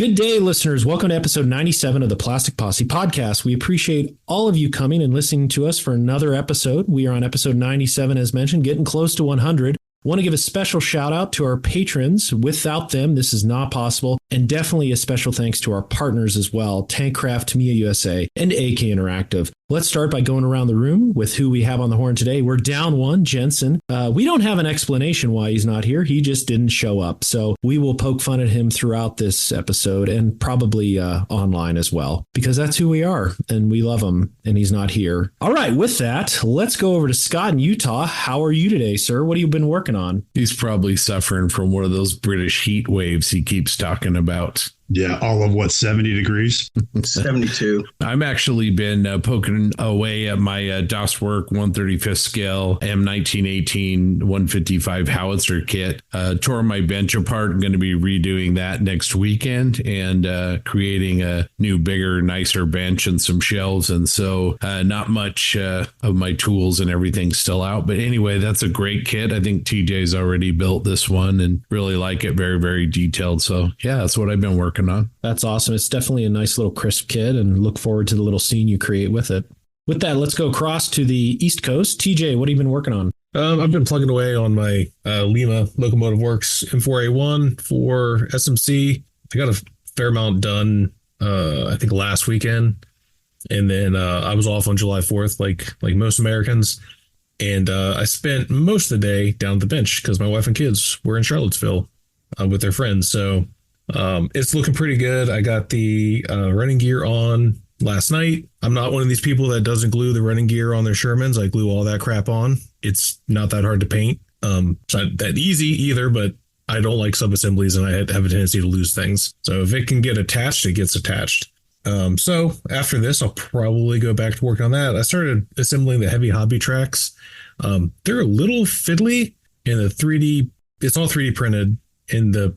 Good day, listeners. Welcome to episode 97 of the Plastic Posse podcast. We appreciate all of you coming and listening to us for another episode. We are on episode 97, as mentioned, getting close to 100. Want to give a special shout out to our patrons. Without them, this is not possible. And definitely a special thanks to our partners as well, Tankcraft, Tamiya USA, and AK Interactive. Let's start by going around the room with who we have on the horn today. We're down one, Jensen. We don't have an explanation why he's not here. He just didn't show up. So we will poke fun at him throughout this episode and probably online as well, because that's who we are and we love him and he's not here. All right. With that, let's go over to Scott in Utah. How are you today, sir? What have you been working on? He's probably suffering from one of those British heat waves he keeps talking about. Yeah, all of what, 70 degrees? 72. I've actually been poking away at my DOS Work 135th scale M1918 155 howitzer kit. Tore my bench apart. I'm going to be redoing that next weekend and creating a new, bigger, nicer bench and some shelves. And so not much of my tools and everything still out. But anyway, that's a great kit. I think TJ's already built this one and really like it. Very, very detailed. So yeah, that's what I've been working on. That's awesome. It's definitely a nice little crisp kit and look forward to the little scene you create with it. With that, let's go across to the East Coast. TJ, what have you been working on? I've been plugging away on my Lima Locomotive Works M4A1 for SMC. I got a fair amount done, I think last weekend. And then I was off on July 4th, like most Americans. And I spent most of the day down at the bench because my wife and kids were in Charlottesville with their friends. So it's looking pretty good. I got the running gear on last night. I'm not one of these people that doesn't glue the running gear on their Shermans. I glue all that crap on. It's not that hard to paint. It's not that easy either, but I don't like sub-assemblies and I have a tendency to lose things. So if it can get attached, it gets attached. So after this, I'll probably go back to work on that. I started assembling the heavy hobby tracks. They're a little fiddly in the 3D. It's all 3D printed, and the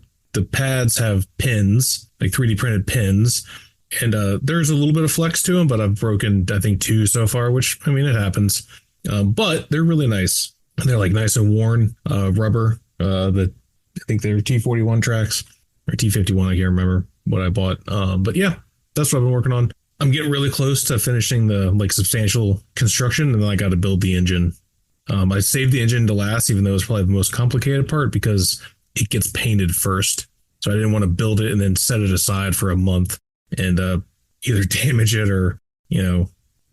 pads have pins, like 3D printed pins, and there's a little bit of flex to them, but I've broken, I think, 2 so far, which, I mean, it happens. But they're really nice. They're like nice and worn rubber. I think they're T41 tracks or T51. I can't remember what I bought. But yeah, that's what I've been working on. I'm getting really close to finishing the substantial construction, and then I got to build the engine. I saved the engine to last, even though it's probably the most complicated part because it gets painted first. So I didn't want to build it and then set it aside for a month and either damage it or,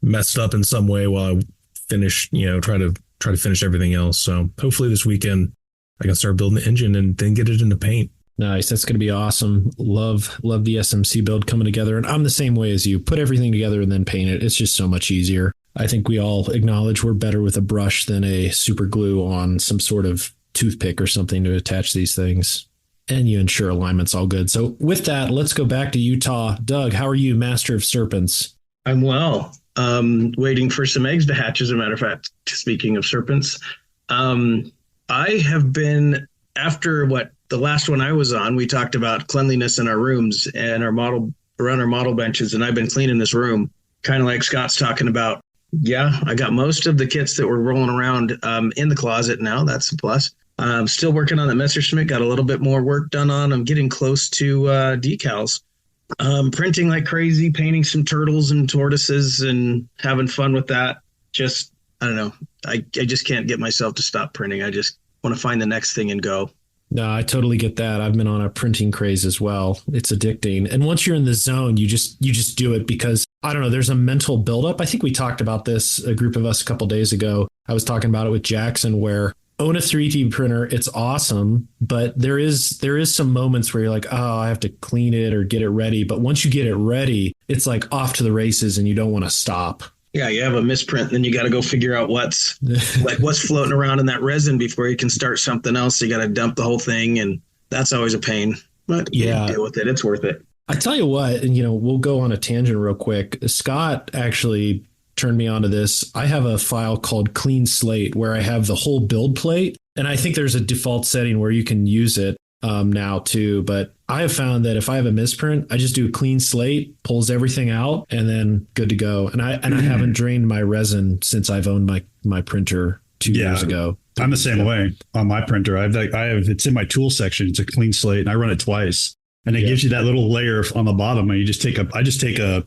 mess it up in some way while I finish, try to finish everything else. So hopefully this weekend I can start building the engine and then get it into paint. Nice. That's going to be awesome. Love the SMC build coming together. And I'm the same way as you. Put everything together and then paint it. It's just so much easier. I think we all acknowledge we're better with a brush than a super glue on some sort of toothpick or something to attach these things, and you ensure alignment's all good. So with that, let's go back to Utah. Doug, how are you, Master of Serpents? I'm well. Waiting for some eggs to hatch, as a matter of fact, speaking of serpents. I have been, after the last one I was on, we talked about cleanliness in our rooms and around our model benches, and I've been cleaning this room, kind of like Scott's talking about. Yeah, I got most of the kits that were rolling around in the closet now. That's a plus. I'm still working on that Messerschmitt. Got a little bit more work done on. I'm getting close to decals. Printing like crazy, painting some turtles and tortoises and having fun with that. Just, I don't know. I just can't get myself to stop printing. I just want to find the next thing and go. No, I totally get that. I've been on a printing craze as well. It's addicting. And once you're in the zone, you just do it because, I don't know, there's a mental buildup. I think we talked about this, a group of us a couple of days ago. I was talking about it with Jackson, where own a 3D printer. It's awesome, but there is some moments where you're like, oh, I have to clean it or get it ready. But once you get it ready, it's like off to the races and you don't want to stop. Yeah, you have a misprint, and then you got to go figure out what's floating around in that resin before you can start something else. You got to dump the whole thing, and that's always a pain. But yeah, deal with it. It's worth it. I tell you what, and we'll go on a tangent real quick. Scott actually turned me onto this. I have a file called Clean Slate where I have the whole build plate, and I think there's a default setting where you can use it now too. But I have found that if I have a misprint, I just do a clean slate, pulls everything out, and then good to go. And I haven't drained my resin since I've owned my printer 2 years ago. I'm the same way on my printer. I have it's in my tool section. It's a clean slate, and I run it twice. and it gives you that little layer on the bottom. And I just take a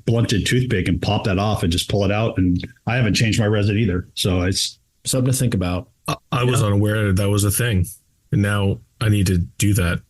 blunted toothpick and pop that off and just pull it out. And I haven't changed my resin either. So it's something to think about. I was unaware that was a thing, and now I need to do that.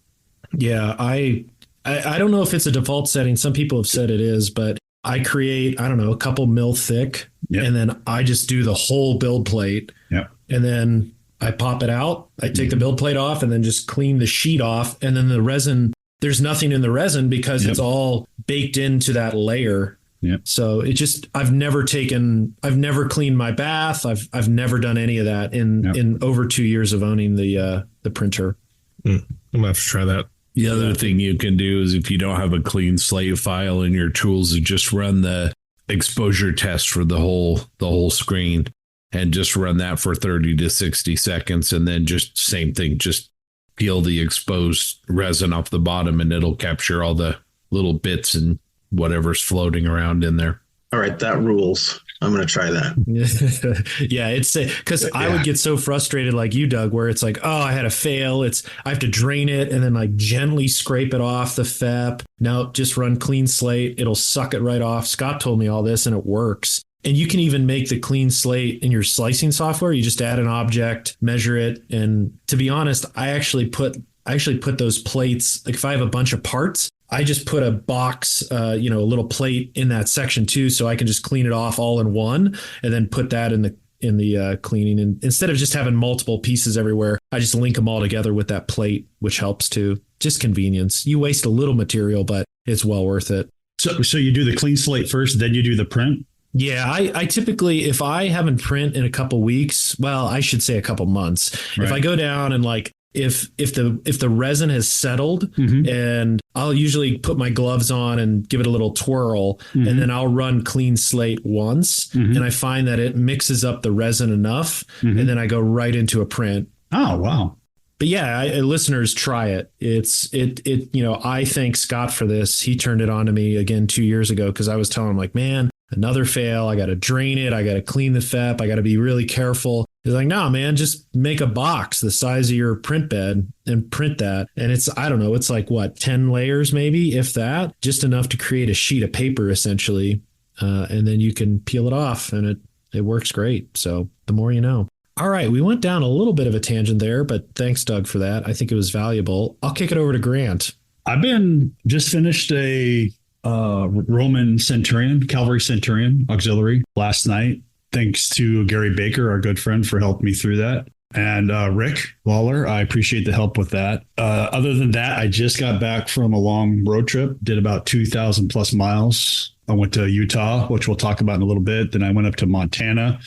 Yeah, I don't know if it's a default setting. Some people have said it is, but I create, I don't know, a couple mil thick, and then I just do the whole build plate. Yep. And then I pop it out. I take the build plate off and then just clean the sheet off. And then the resin, there's nothing in the resin because it's all baked into that layer. Yeah. So it just, I've never cleaned my bath. I've never done any of that in over 2 years of owning the printer. I'm gonna have to try that. The other thing you can do is if you don't have a clean slate file in your tools, is just run the exposure test for the whole screen and just run that for 30 to 60 seconds. And then just same thing, just peel the exposed resin off the bottom and it'll capture all the little bits and whatever's floating around in there. All right, that rules. I'm going to try that. Yeah, it's because I would get so frustrated like you, Doug, where it's like, oh, I had a fail. I have to drain it and then like gently scrape it off the FEP. Now just run clean slate. It'll suck it right off. Scott told me all this and it works. And you can even make the clean slate in your slicing software. You just add an object, measure it. And to be honest, I actually put those plates, like if I have a bunch of parts, I just put a box, a little plate in that section too, so I can just clean it off all in one and then put that in the cleaning. And instead of just having multiple pieces everywhere, I just link them all together with that plate, which helps too. Just convenience. You waste a little material, but it's well worth it. So you do the clean slate first, then you do the print? Yeah, I typically, if I haven't print in a couple weeks, well, I should say a couple months. Right. If I go down and like, if the resin has settled, and I'll usually put my gloves on and give it a little twirl, and then I'll run clean slate once, and I find that it mixes up the resin enough, and then I go right into a print. Oh, wow. But yeah, listeners, try it. I thank Scott for this. He turned it on to me again 2 years ago because I was telling him like, man, another fail. I got to drain it. I got to clean the FEP. I got to be really careful. He's like, no, man, just make a box the size of your print bed and print that. And it's, I don't know, it's like what, 10 layers maybe, if that, just enough to create a sheet of paper essentially. And then you can peel it off and it works great. So the more you know. All right. We went down a little bit of a tangent there, but thanks, Doug, for that. I think it was valuable. I'll kick it over to Grant. I've just finished a Roman Centurion, Cavalry Centurion Auxiliary last night. Thanks to Gary Baker, our good friend, for helping me through that. And Rick Lawler, I appreciate the help with that. Other than that, I just got back from a long road trip, did about 2,000 plus miles. I went to Utah, which we'll talk about in a little bit. Then I went up to Montana,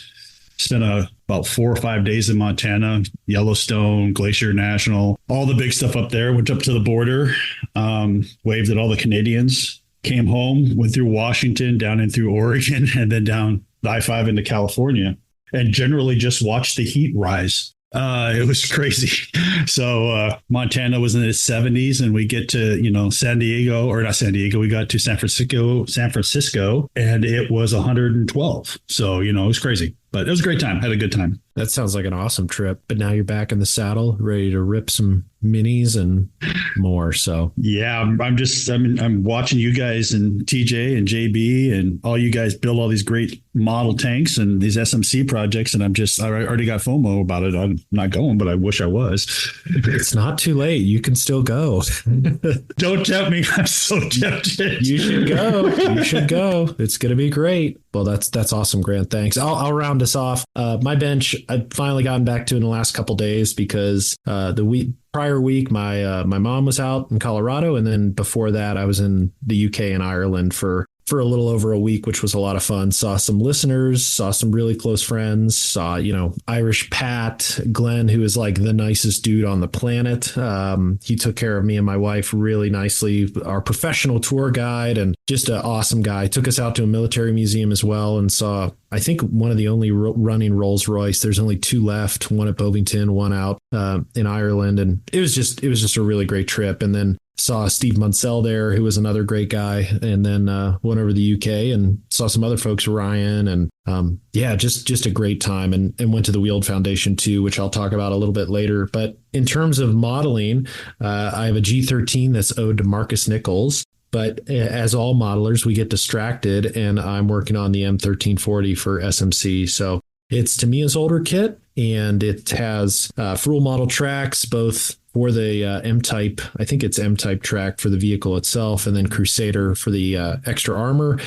spent about 4 or 5 days in Montana, Yellowstone, Glacier National, all the big stuff up there. Went up to the border, waved at all the Canadians, came home, went through Washington, down in through Oregon, and then down the I-5 into California, and generally just watched the heat rise. It was crazy. So Montana was in the 70s, and we get to, San Diego, or not San Diego, we got to San Francisco, and it was 112. So, it was crazy, but it was a great time. Had a good time. That sounds like an awesome trip. But now you're back in the saddle, ready to rip some minis and more. So yeah, I'm watching you guys and TJ and JB and all you guys build all these great model tanks and these SMC projects, and I already got FOMO about it. I'm not going, but I wish I was. It's not too late. You can still go. Don't tempt me. I'm so tempted. You should go. You should go. It's gonna be great. Well, that's awesome, Grant. Thanks. I'll round us off. My bench, I've finally gotten back to in the last couple days because the prior week, my mom was out in Colorado, and then before that, I was in the UK and Ireland for a little over a week, which was a lot of fun. Saw some listeners, saw some really close friends, saw, Irish Pat, Glenn, who is like the nicest dude on the planet. He took care of me and my wife really nicely, our professional tour guide, and just an awesome guy. Took us out to a military museum as well and saw, I think, one of the only running Rolls Royce. There's only two left, one at Bovington, one out in Ireland. And it was just a really great trip. And then saw Steve Munsell there, who was another great guy. And then went over to the UK and saw some other folks, Ryan, and just a great time, and went to the Wield Foundation too, which I'll talk about a little bit later. But in terms of modeling, I have a G13 that's owed to Marcus Nichols. But as all modelers, we get distracted, and I'm working on the M1340 for SMC. So it's Tamiya's older kit, and it has full model tracks, both for the M-Type, I think it's M-Type track for the vehicle itself, and then Crusader for the extra armor.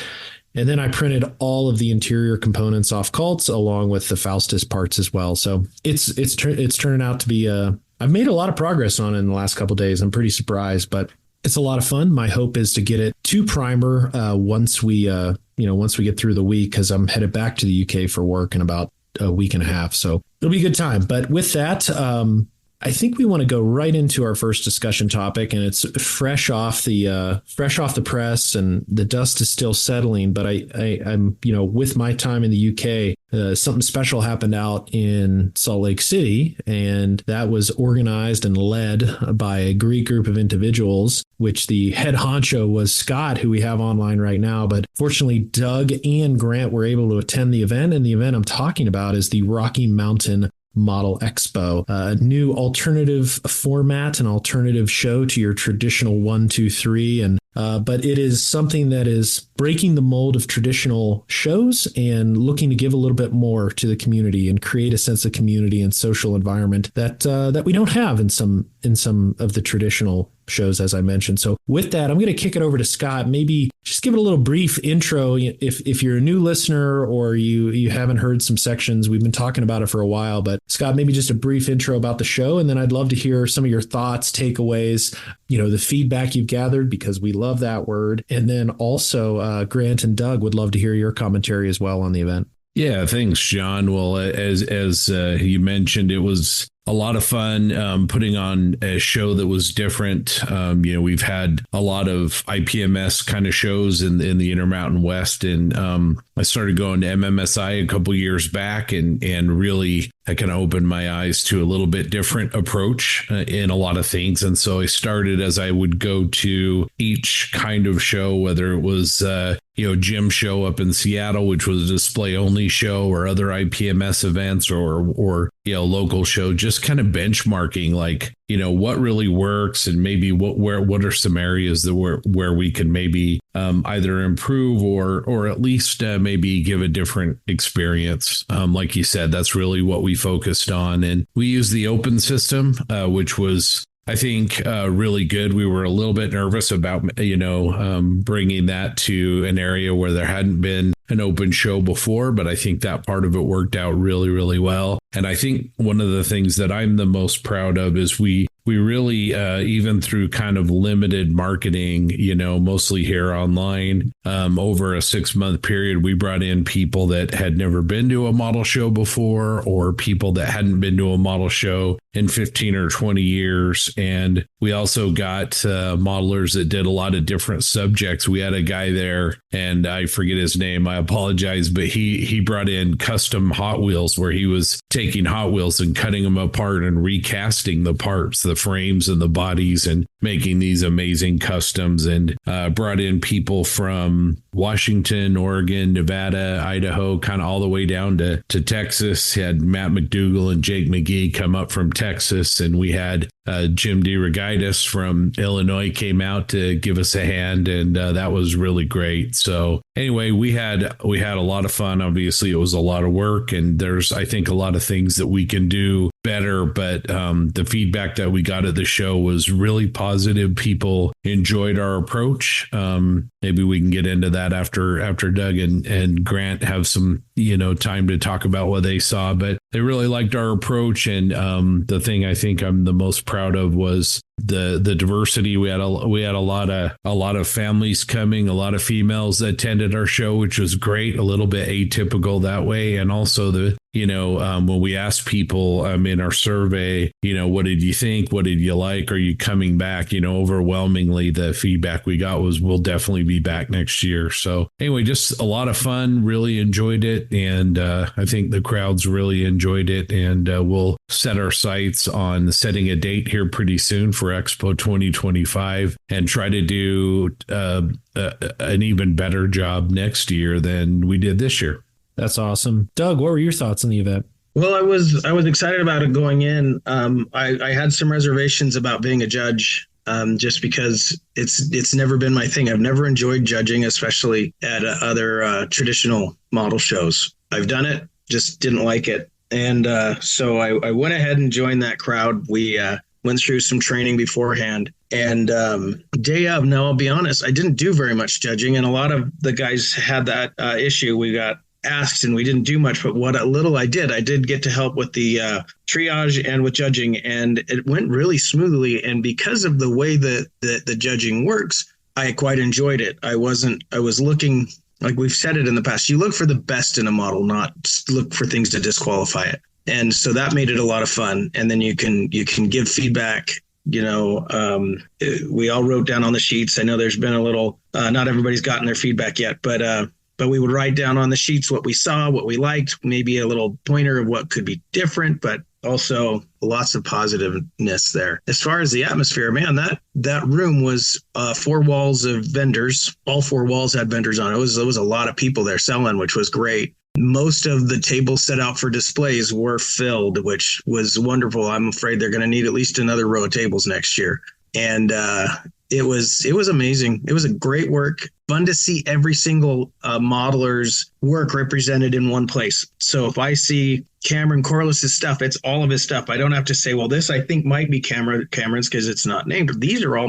And then I printed all of the interior components off Cults, along with the Faustus parts as well. So it's turning out to be I've made a lot of progress on it in the last couple of days. I'm pretty surprised, but it's a lot of fun. My hope is to get it to primer once we get through the week, because I'm headed back to the UK for work in about a week and a half. So it'll be a good time. But with that, I think we want to go right into our first discussion topic, and it's fresh off the press, and the dust is still settling. But I'm with my time in the UK, something special happened out in Salt Lake City, and that was organized and led by a great group of individuals, which the head honcho was Scott, who we have online right now. But fortunately, Doug and Grant were able to attend the event, and the event I'm talking about is the Rocky Mountain Model Expo, a new alternative format, an alternative show to your traditional 1, 2, 3. And but it is something that is breaking the mold of traditional shows and looking to give a little bit more to the community and create a sense of community and social environment that we don't have in some of the traditional shows, as I mentioned. So with that, I'm going to kick it over to Scott. Maybe just give it a little brief intro. If you're a new listener or you haven't heard some sections, we've been talking about it for a while, but Scott, maybe just a brief intro about the show. And then I'd love to hear some of your thoughts, takeaways, the feedback you've gathered, because we love that word. And then also Grant and Doug would love to hear your commentary as well on the event. Yeah, thanks, John. Well, as you mentioned, it was a lot of fun putting on a show that was different. We've had a lot of IPMS kind of shows in the Intermountain West, and I started going to MMSI a couple years back, and really I kind of opened my eyes to a little bit different approach in a lot of things. And so I started as I would go to each kind of show, whether it was Jim show up in Seattle, which was a display only show, or other IPMS events, or local show, just kind of benchmarking, like, what really works, and maybe what are some areas that where we can maybe either improve or at least maybe give a different experience. Like you said, that's really what we focused on. And we used the open system, which was, I think, really good. We were a little bit nervous about, bringing that to an area where there hadn't been an open show before, but I think that part of it worked out really, really well. And I think one of the things that I'm the most proud of is we really, even through kind of limited marketing, mostly here online, over a 6-month period, we brought in people that had never been to a model show before, or people that hadn't been to a model show in 15 or 20 years. And we also got modelers that did a lot of different subjects. We had a guy there, and I forget his name, I apologize, but he brought in custom Hot Wheels, where he was taking Hot Wheels and cutting them apart and recasting the parts, the frames and the bodies, and making these amazing customs. And brought in people from Washington, Oregon, Nevada, Idaho, kind of all the way down to Texas. Had Matt McDougall and Jake McGee come up from Texas, and we had Jim DeRogatis from Illinois came out to give us a hand, and that was really great. So anyway, we had a lot of fun. Obviously, it was a lot of work, and there's, I think, a lot of things that we can do better, but the feedback that we got at the show was really positive. People enjoyed our approach. Maybe we can get into that after Doug and Grant have some time to talk about what they saw, but they really liked our approach. And the thing I think I'm the most proud of was the diversity. We had a lot of families coming, a lot of females that attended our show, which was great, a little bit atypical that way. And also the when we asked people in our survey, what did you think? What did you like? Are you coming back? Overwhelmingly, the feedback we got was we'll definitely be back next year. So anyway, just a lot of fun, really enjoyed it. And I think the crowds really enjoyed it. And we'll set our sights on setting a date here pretty soon for Expo 2025 and try to do an even better job next year than we did this year. That's awesome. Doug, what were your thoughts on the event? Well, I was excited about it going in. I had some reservations about being a judge, just because it's never been my thing. I've never enjoyed judging, especially at other traditional model shows. I've done it, just didn't like it. And so I went ahead and joined that crowd. We went through some training beforehand. And day of, now I'll be honest, I didn't do very much judging. And a lot of the guys had that issue. We got asked and we didn't do much, but what little I did get to help with the triage and with judging, and it went really smoothly. And because of the way that the judging works, I quite enjoyed it. I was looking, like we've said it in the past, you look for the best in a model, not look for things to disqualify it. And so that made it a lot of fun. And then you can give feedback. We all wrote down on the sheets. I know there's been a little, not everybody's gotten their feedback yet, but we would write down on the sheets what we saw, what we liked, maybe a little pointer of what could be different, but also lots of positiveness there. As far as the atmosphere, man, that room was 4 walls of vendors. All 4 walls had vendors on it. There was a lot of people there selling, which was great. Most of the tables set out for displays were filled, which was wonderful. I'm afraid they're going to need at least another row of tables next year. And it was amazing. It was a great work. Fun to see every single modeler's work represented in one place. So if I see Cameron Corliss's stuff, it's all of his stuff. I don't have to say, well, this I think might be Cameron's because it's not named. These are all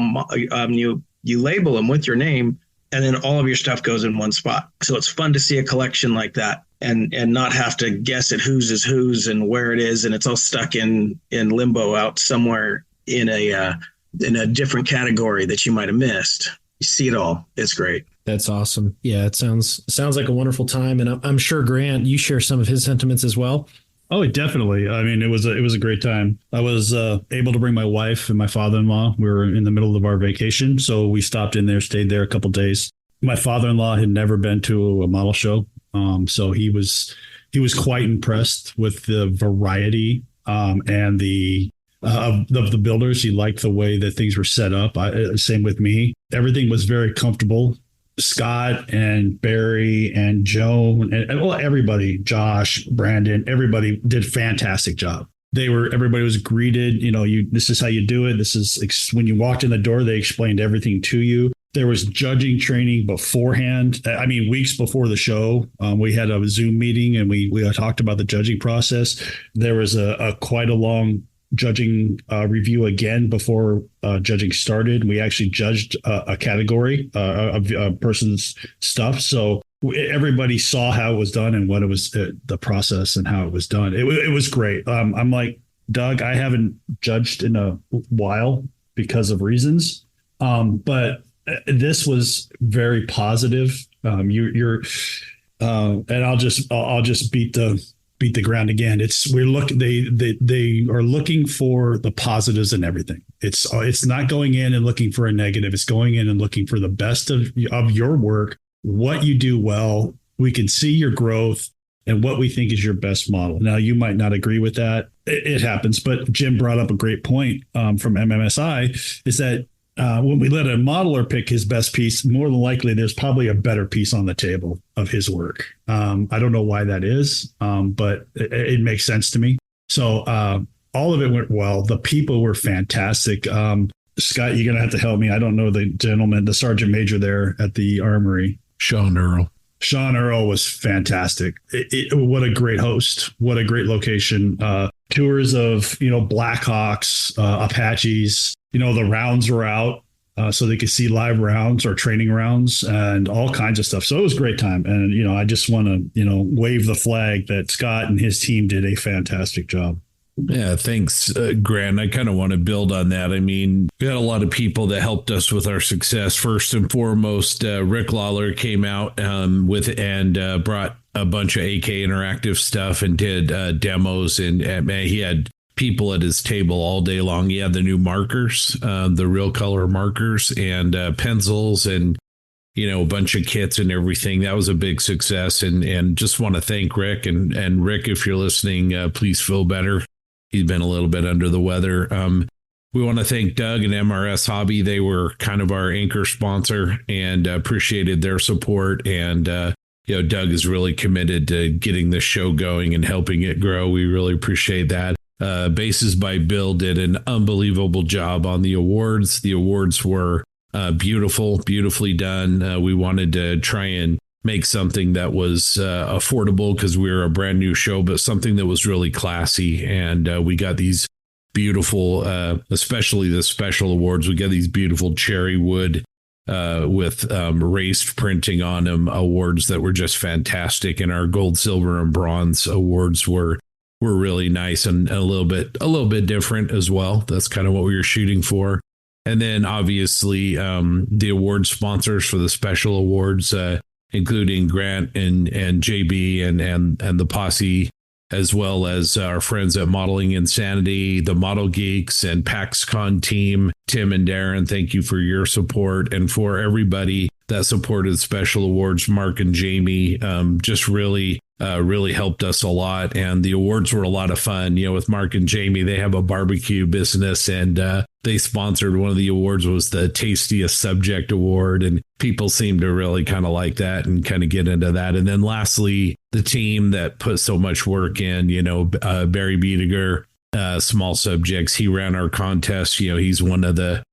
you label them with your name, and then all of your stuff goes in one spot. So it's fun to see a collection like that and not have to guess at whose is whose and where it is, and it's all stuck in limbo out somewhere in a different category that you might have missed. You see it all. It's great. That's awesome. Yeah, it sounds like a wonderful time. And I'm sure Grant, you share some of his sentiments as well. Oh, definitely. I mean, it was a great time. I was able to bring my wife and my father-in-law. We were in the middle of our vacation, so we stopped in there, stayed there a couple of days. My father-in-law had never been to a model show, so he was quite impressed with the variety and the of the builders. He liked the way that things were set up. Same with me. Everything was very comfortable. Scott and Barry and Joan and well, everybody, Josh, Brandon, everybody did a fantastic job. Everybody was greeted, this is how you do it. This is when you walked in the door, they explained everything to you. There was judging training beforehand. I mean, weeks before the show, we had a Zoom meeting and we talked about the judging process. There was quite a long judging review again before judging started. We actually judged a category of a person's stuff. So everybody saw how it was done and what it was, the process and how it was done. It was great. I'm like, Doug, I haven't judged in a while because of reasons. But this was very positive. And I'll just beat the ground again. They are looking for the positives in everything. It's not going in and looking for a negative. It's going in and looking for the best of your work, what you do well. We can see your growth and what we think is your best model. Now, you might not agree with that. It happens, but Jim brought up a great point from MMSI is that when we let a modeler pick his best piece, more than likely there's probably a better piece on the table of his work. I don't know why that is, but it makes sense to me. So all of it went well. The people were fantastic. Scott, you're going to have to help me. I don't know the gentleman, the sergeant major there at the armory. Sean Earl was fantastic. What a great host. What a great location. Tours of, Blackhawks, Apaches. The rounds were out so they could see live rounds or training rounds and all kinds of stuff. So it was a great time. And, I just want to, wave the flag that Scott and his team did a fantastic job. Yeah, thanks, Grant. I kind of want to build on that. I mean, we had a lot of people that helped us with our success. First and foremost, Rick Lawler came out brought a bunch of AK Interactive stuff and did demos. And man, he had people at his table all day long. He had the new markers, the real color markers, and pencils, and a bunch of kits and everything. That was a big success. And just want to thank Rick. And Rick, if you're listening, please feel better. He's been a little bit under the weather. We want to thank Doug and MRS Hobby. They were kind of our anchor sponsor, and appreciated their support. And Doug is really committed to getting this show going and helping it grow. We really appreciate that. Bases by Bill did an unbelievable job on the awards. The awards were beautifully done. We wanted to try and make something that was affordable because we were a brand new show, but something that was really classy. And we got these beautiful, especially the special awards. We got these beautiful cherry wood with raised printing on them awards that were just fantastic. And our gold, silver, and bronze awards were really nice and a little bit different as well. That's kind of what we were shooting for. And then obviously the award sponsors for the special awards, including Grant and JB and the Posse, as well as our friends at Modeling Insanity, the Model Geeks, and PAXCon team, Tim and Darren. Thank you for your support, and for everybody that supported special awards. Mark and Jamie just really helped us a lot, and the awards were a lot of fun. With Mark and Jamie, they have a barbecue business, and they sponsored one of the awards, was the Tastiest Subject Award, and people seem to really kind of like that and kind of get into that. And then lastly, the team that put so much work in, Barry Biediger, Small Subjects, he ran our contest. He's one of the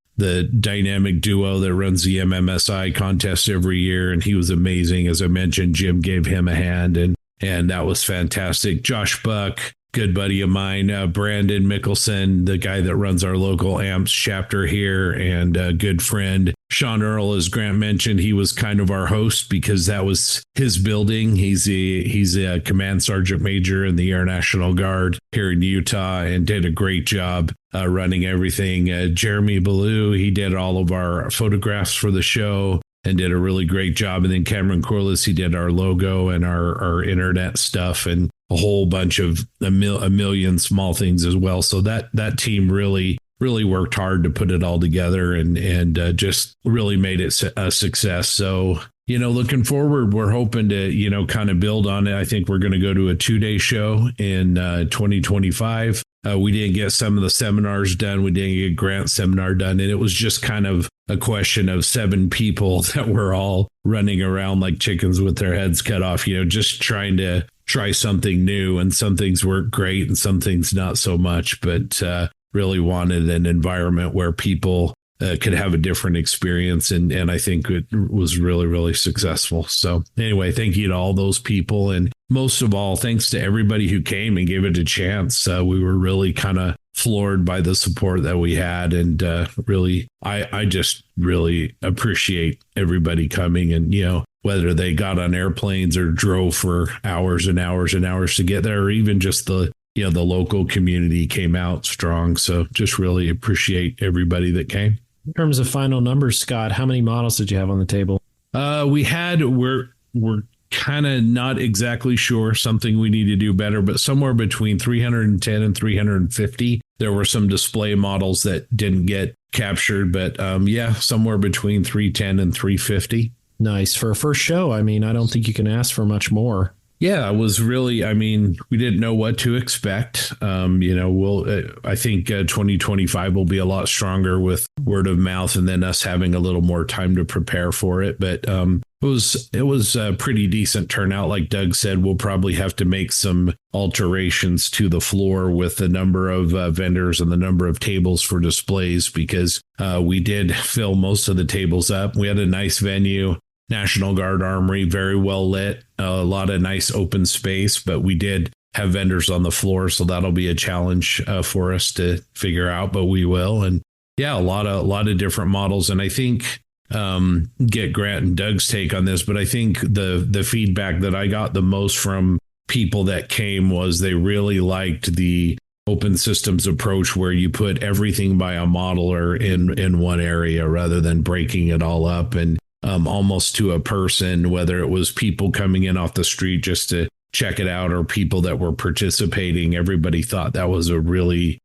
dynamic duo that runs the MMSI contest every year, and he was amazing. As I mentioned, Jim gave him a hand, and that was fantastic. Josh Buck, good buddy of mine, Brandon Mickelson, the guy that runs our local AMPS chapter here, and a good friend. Sean Earl, as Grant mentioned, he was kind of our host because that was his building. He's a command sergeant major in the Air National Guard here in Utah, and did a great job running everything. Jeremy Ballou, he did all of our photographs for the show and did a really great job. And then Cameron Corliss, he did our logo and our internet stuff, and a whole bunch of a million small things as well. So that team really worked hard to put it all together, and just really made it a success. So, looking forward, we're hoping to, kind of build on it. I think we're going to go to a 2-day show in 2025. We didn't get some of the seminars done. We didn't get Grant's seminar done. And it was just kind of a question of 7 people that were all running around like chickens with their heads cut off, just trying to try something new. And some things work great and some things not so much, but really wanted an environment where people could have a different experience. And I think it was really, really successful. So anyway, thank you to all those people. And most of all, thanks to everybody who came and gave it a chance. We were really kind of floored by the support that we had. And really, I just really appreciate everybody coming, and, whether they got on airplanes or drove for hours and hours and hours to get there, or even just the local community came out strong. So just really appreciate everybody that came. In terms of final numbers, Scott, how many models did you have on the table? We're kind of not exactly sure, something we need to do better, but somewhere between 310 and 350. There were some display models that didn't get captured, but somewhere between 310 and 350. Nice. For a first show, I don't think you can ask for much more. Yeah, it was really, we didn't know what to expect. I think 2025 will be a lot stronger with word of mouth, and then us having a little more time to prepare for it. But it was a pretty decent turnout. Like Doug said, we'll probably have to make some alterations to the floor with the number of vendors and the number of tables for displays, because we did fill most of the tables up. We had a nice venue. National Guard Armory, very well lit, a lot of nice open space, but we did have vendors on the floor, so that'll be a challenge for us to figure out, but we will. And yeah, a lot of different models. And I think get Grant and Doug's take on this, but I think the feedback that I got the most from people that came was they really liked the open systems approach, where you put everything by a modeler in one area rather than breaking it all up. And almost to a person, whether it was people coming in off the street just to check it out or people that were participating. Everybody thought that was a really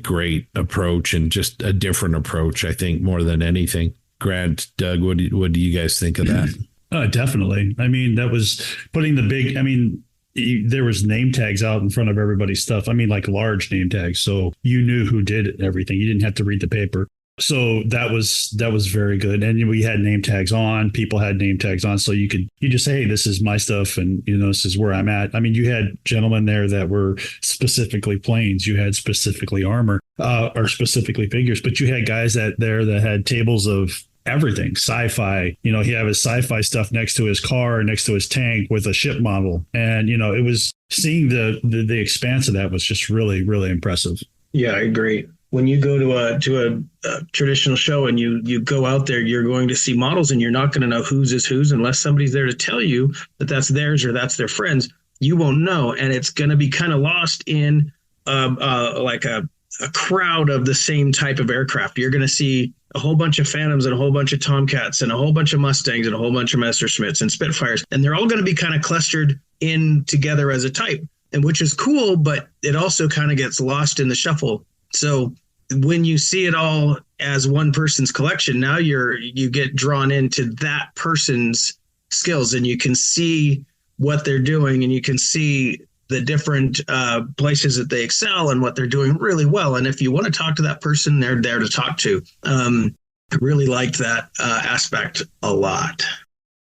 great approach and just a different approach, I think, more than anything. Grant, Doug, what do you guys think of that? Definitely. I mean, that was putting the big, I mean, there was name tags out in front of everybody's stuff. I mean, like large name tags. So you knew who did everything. You didn't have to read the paper. So that was very good. And we had name tags on, people had name tags on. So you just say, hey, this is my stuff. And, this is where I'm at. I mean, you had gentlemen there that were specifically planes. You had specifically armor or specifically figures, but you had guys that had tables of everything sci-fi. He had his sci-fi stuff next to his car, next to his tank with a ship model. And, it was seeing the expanse of that was just really, really impressive. Yeah, I agree. When you go to a traditional show and you go out there, you're going to see models and you're not going to know whose is whose unless somebody's there to tell you that that's theirs or that's their friends. You won't know. And it's going to be kind of lost in like a crowd of the same type of aircraft. You're going to see a whole bunch of Phantoms and a whole bunch of Tomcats and a whole bunch of Mustangs and a whole bunch of Messerschmitts and Spitfires. And they're all going to be kind of clustered in together as a type, and which is cool, but it also kind of gets lost in the shuffle. So when you see it all as one person's collection, now you get drawn into that person's skills and you can see what they're doing and you can see the different places that they excel and what they're doing really well. And if you want to talk to that person, they're there to talk to. I really liked that aspect a lot.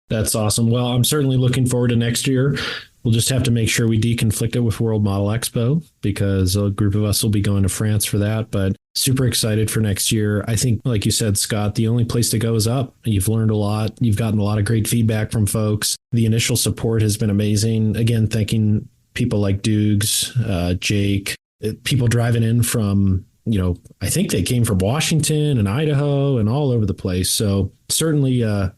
That's awesome. Well, I'm certainly looking forward to next year. We'll just have to make sure we deconflict it with World Model Expo because a group of us will be going to France for that. But super excited for next year. I think, like you said, Scott, the only place to go is up. You've learned a lot. You've gotten a lot of great feedback from folks. The initial support has been amazing. Again, thanking people like Dukes, Jake, people driving in from, I think they came from Washington and Idaho and all over the place. So certainly a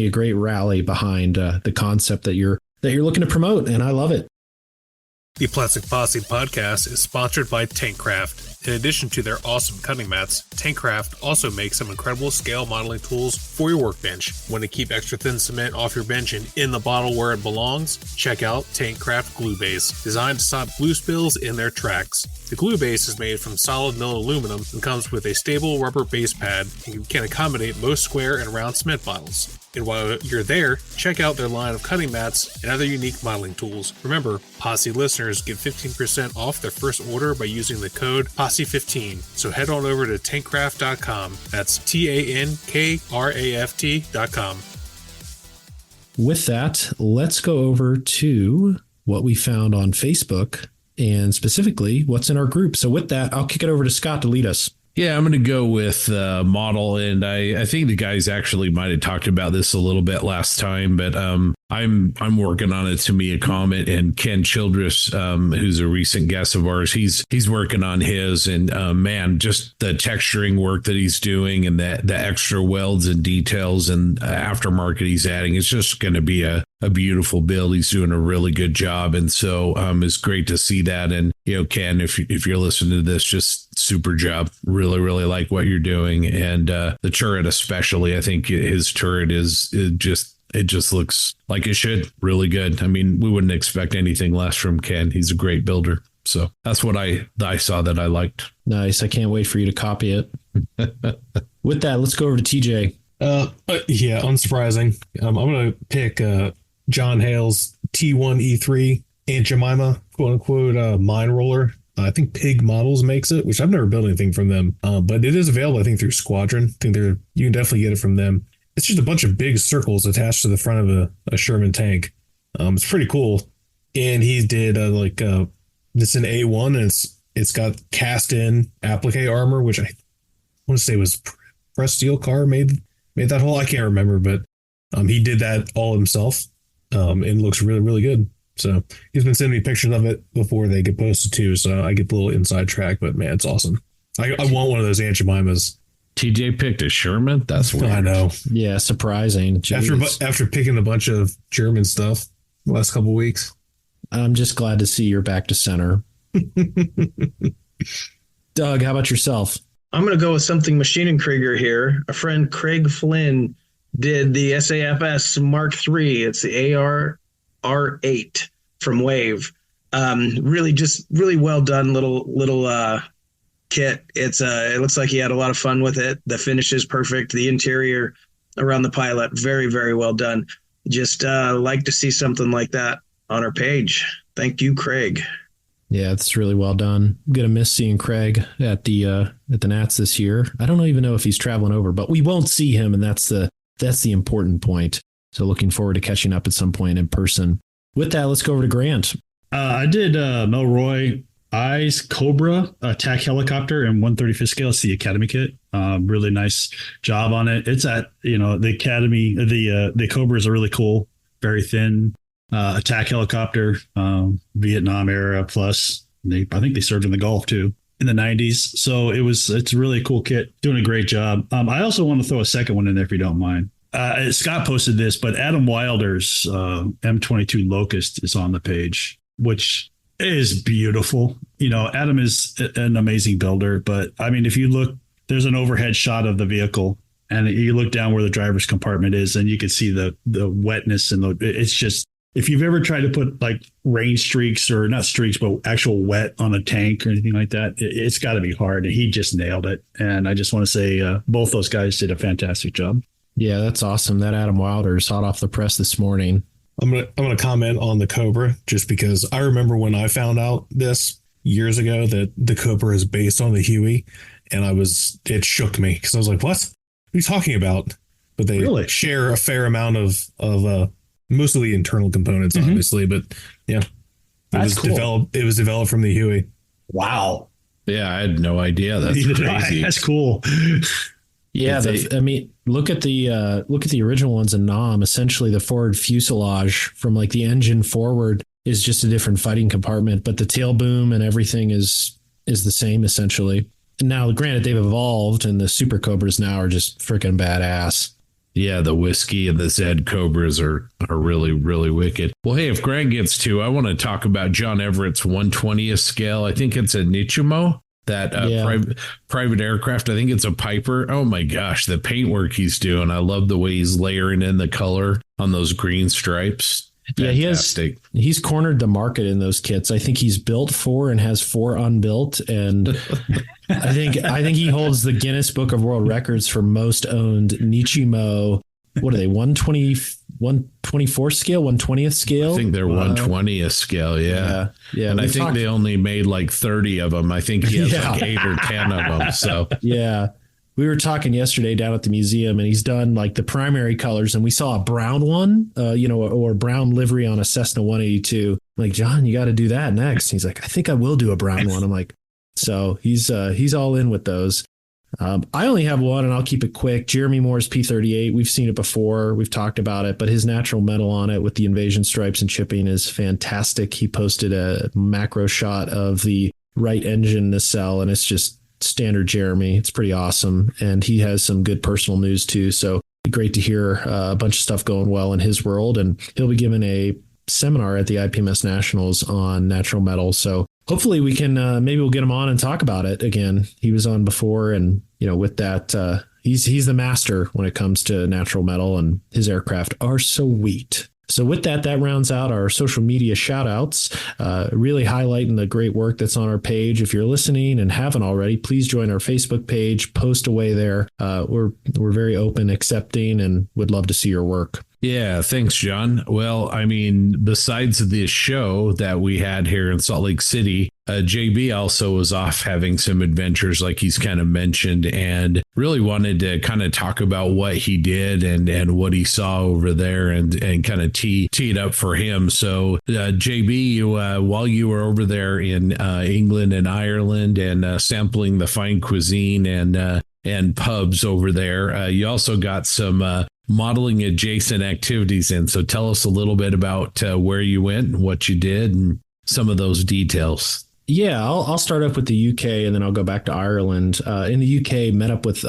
great rally behind the concept that you're looking to promote, and I love it. The Plastic Posse podcast is sponsored by Tankcraft. In addition to their awesome cutting mats, Tankcraft also makes some incredible scale modeling tools for your workbench. Want to keep extra thin cement off your bench and in the bottle where it belongs? Check out Tankcraft Glue Base, designed to stop glue spills in their tracks. The glue base is made from solid milled aluminum and comes with a stable rubber base pad and can accommodate most square and round cement bottles. And while you're there, check out their line of cutting mats and other unique modeling tools. Remember, Posse listeners get 15% off their first order by using the code POSSE15. So head on over to tankcraft.com. That's TANKRAFT.com. With that, let's go over to what we found on Facebook and specifically what's in our group. So with that, I'll kick it over to Scott to lead us. Yeah, I'm going to go with model, and I think the guys actually might have talked about this a little bit last time, but I'm working on it. To me, a comment, and Ken Childress, who's a recent guest of ours, he's working on his, and man, just the texturing work that he's doing and the extra welds and details and aftermarket he's adding, it's just going to be a beautiful build. He's doing a really good job, and so it's great to see that. And Ken, if you're listening to this, just super job. Really, really like what you're doing, and the turret especially. I think his turret it just looks like it should. Really good. I mean, we wouldn't expect anything less from Ken. He's a great builder. So that's what I saw that I liked. Nice. I can't wait for you to copy it. With that, let's go over to TJ. Yeah, unsurprising. I'm going to pick John Hale's T1E3 Aunt Jemima, quote unquote, mine roller. I think Pig Models makes it, which I've never built anything from them, but it is available, I think, through Squadron. I think you can definitely get it from them. It's just a bunch of big circles attached to the front of a Sherman tank. It's pretty cool. And he did this in A1, and it's got cast in applique armor, which I want to say was Press Steel Car made that whole. I can't remember, but he did that all himself. And it looks really, really good. So he's been sending me pictures of it before they get posted too. So I get the little inside track, but man, it's awesome. I want one of those Aunt Jemimas. TJ picked a Sherman. That's weird. I know. Yeah, surprising. After picking a bunch of German stuff the last couple of weeks. I'm just glad to see you're back to center. Doug, how about yourself? I'm going to go with something Maschinenkrieger here. A friend, Craig Flynn, did the SAFS Mark III. It's the AR R8 from Wave. Really well done little kit. It looks like he had a lot of fun with it. The finish is perfect. The interior around the pilot, very, very well done. Just like to see something like that on our page. Thank you, Craig. Yeah, it's really well done. I'm gonna miss seeing Craig at the Nats this year. I don't even know if he's traveling over, but we won't see him, and that's the important point. So looking forward to catching up at some point in person. With that, let's go over to Grant. I did Melroy Eyes Cobra attack helicopter in 135th scale. It's the Academy kit. Really nice job on it. It's at the Academy. The Cobra is a really cool, very thin attack helicopter, Vietnam era plus. I think they served in the Gulf too in the 90s. So it's a really cool kit, doing a great job. I also want to throw a second one in there if you don't mind. Scott posted this, but Adam Wilder's M22 Locust is on the page, which is beautiful. Adam is an amazing builder, but I mean, if you look, there's an overhead shot of the vehicle and you look down where the driver's compartment is and you can see the wetness and it's just, if you've ever tried to put like rain streaks or not streaks, but actual wet on a tank or anything like that, it's got to be hard. And he just nailed it. And I just want to say both those guys did a fantastic job. Yeah, that's awesome. That Adam Wilder is hot off the press this morning. I'm gonna comment on the Cobra just because I remember when I found out this years ago that the Cobra is based on the Huey, and it shook me because I was like, "What are you talking about?" But they really share a fair amount of mostly internal components, obviously. But yeah, it was developed from the Huey. Wow. Yeah, I had no idea. That's crazy. That's cool. Yeah, look at the original ones in Nam. Essentially, the forward fuselage from like the engine forward is just a different fighting compartment, but the tail boom and everything is the same essentially. And now, granted, they've evolved, and the Super Cobras now are just freaking badass. Yeah, the Whiskey and the Zed Cobras are really, really wicked. Well, hey, if Grant gets to, I want to talk about John Everett's 1/20th scale. I think it's a Nichimo. That private aircraft, I think it's a Piper. Oh my gosh, the paintwork he's doing. I love the way he's layering in the color on those green stripes. Fantastic. Yeah, he's cornered the market in those kits. I think he's built 4 and has 4 unbuilt. And I think he holds the Guinness Book of World Records for most owned Nichimo. What are they? 124 scale, 1/20th scale? I think they're 1/20th scale. Yeah. And I think they only made like 30 of them. I think he has like 8 or 10 of them. So yeah, we were talking yesterday down at the museum, and he's done like the primary colors, and we saw a brown one, or brown livery on a Cessna 182. I'm like, John, you got to do that next. He's like, I think I will do a brown one. I'm like, so he's all in with those. I only have one, and I'll keep it quick. Jeremy Moore's P-38. We've seen it before. We've talked about it, but his natural metal on it with the invasion stripes and chipping is fantastic. He posted a macro shot of the right engine nacelle, and it's just standard Jeremy. It's pretty awesome. And he has some good personal news too. So great to hear a bunch of stuff going well in his world. And he'll be giving a seminar at the IPMS Nationals on natural metal. So hopefully we can, maybe we'll get him on and talk about it again. He was on before, and with that, he's the master when it comes to natural metal, and his aircraft are sweet. So with that rounds out our social media shout outs, really highlighting the great work that's on our page. If you're listening and haven't already, please join our Facebook page, post away there. We're very open, accepting, and would love to see your work. Yeah, thanks, John. Well, I mean, besides this show that we had here in Salt Lake City, JB also was off having some adventures like he's kind of mentioned, and really wanted to kind of talk about what he did and what he saw over there and kind of tee it up for him. So JB, while you were over there in England and Ireland and sampling the fine cuisine and pubs over there, you also got some modeling adjacent activities in. So tell us a little bit about where you went and what you did and some of those details. Yeah, I'll start up with the UK and then I'll go back to Ireland. In the UK, met up with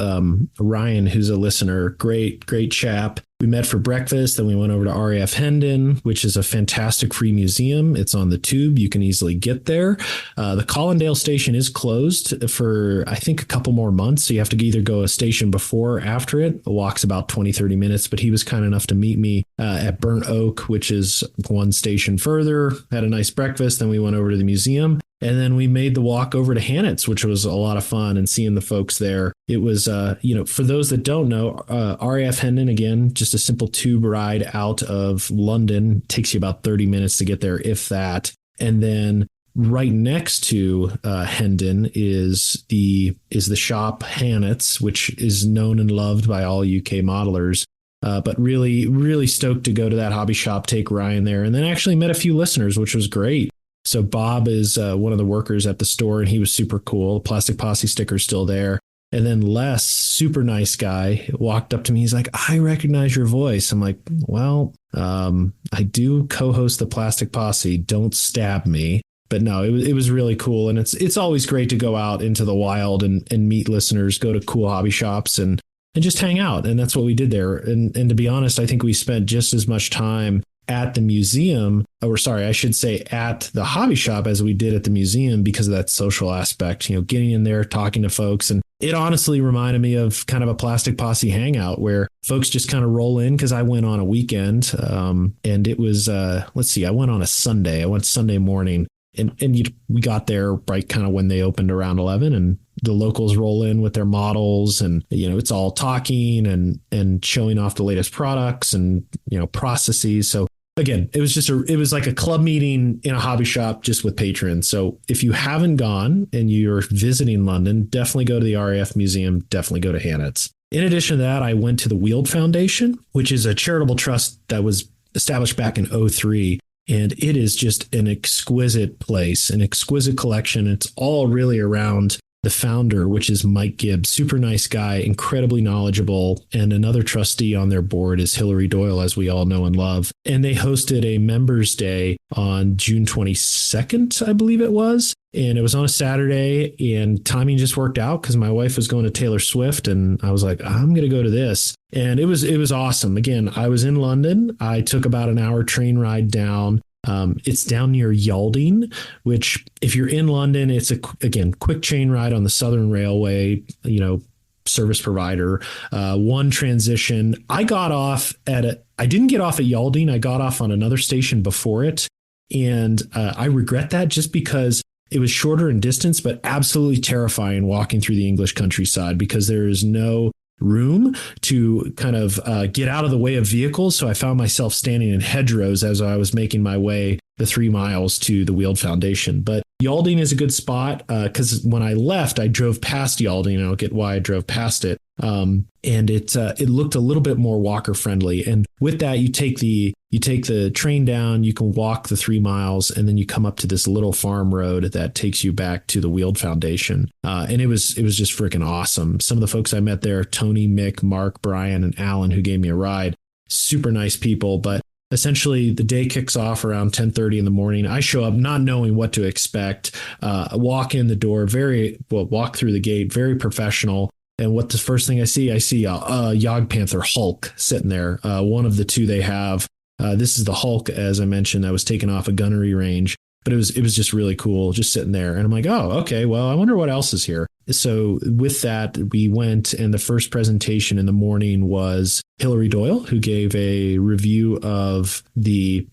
Ryan, who's a listener. Great chap. We met for breakfast. Then we went over to RAF Hendon, which is a fantastic free museum. It's on the tube. You can easily get there. The Collindale station is closed for, I think, a couple more months. So you have to either go a station before or after it. The walk's about 20-30 minutes, but he was kind enough to meet me at Burnt Oak, which is one station further. Had a nice breakfast. Then we went over to the museum. And then we made the walk over to Hannets, which was a lot of fun, and seeing the folks there. It was, for those that don't know, RAF Hendon, again, just a simple tube ride out of London. Takes you about 30 minutes to get there, if that. And then right next to Hendon is the shop Hannets, which is known and loved by all UK modelers. But really, really stoked to go to that hobby shop, take Ryan there, and then actually met a few listeners, which was great. So Bob is one of the workers at the store, and he was super cool. Plastic Posse sticker's still there. And then Les, super nice guy, walked up to me. He's like, I recognize your voice. I'm like, well, I do co-host the Plastic Posse. Don't stab me. But no, it was really cool. And it's always great to go out into the wild and meet listeners, go to cool hobby shops and just hang out. And that's what we did there. And to be honest, I think we spent just as much time at the museum, or sorry, I should say at the hobby shop, as we did at the museum, because of that social aspect, getting in there, talking to folks. And it honestly reminded me of kind of a Plastic Posse hangout where folks just kind of roll in, because I went on a weekend and it was, I went on a Sunday. I went Sunday morning and we got there right kind of when they opened around 11, and the locals roll in with their models, and it's all talking and showing off the latest products and processes. So again, it was like a club meeting in a hobby shop, just with patrons. So if you haven't gone and you're visiting London, definitely go to the RAF Museum, definitely go to Hannets. In addition to that, I went to the Wield Foundation, which is a charitable trust that was established back in 2003. And it is just an exquisite place, an exquisite collection. It's all really around the founder, which is Mike Gibbs, super nice guy, incredibly knowledgeable. And another trustee on their board is Hillary Doyle, as we all know and love. And they hosted a members day on June 22nd, I believe it was. And it was on a Saturday, and timing just worked out because my wife was going to Taylor Swift, and I was like, I'm going to go to this. And it was awesome. Again, I was in London. I took about an hour train ride down. It's down near Yalding, which if you're in London, it's quick chain ride on the Southern Railway, service provider. One transition. I didn't get off at Yalding. I got off on another station before it. And I regret that, just because it was shorter in distance, but absolutely terrifying walking through the English countryside, because there is no room to kind of get out of the way of vehicles. So I found myself standing in hedgerows as I was making my way the 3 miles to the Wield Foundation. But Yalding is a good spot because when I left, I drove past Yalding, and I'll get why I drove past it. And it looked a little bit more walker friendly. And with that, you take the train down, you can walk the 3 miles, and then you come up to this little farm road that takes you back to the Wield Foundation. And it was just freaking awesome. Some of the folks I met there, Tony, Mick, Mark, Brian, and Alan, who gave me a ride, super nice people. But essentially, the day kicks off around 10:30 in the morning. I show up not knowing what to expect, walk in the door, walk through the gate, very professional. And what the first thing I see a Yog Panther Hulk sitting there. One of the two they have. This is the Hulk, as I mentioned, that was taken off a gunnery range. But it was just really cool, just sitting there. And I'm like, oh, okay, well, I wonder what else is here. So with that, we went, and the first presentation in the morning was Hillary Doyle, who gave a review of the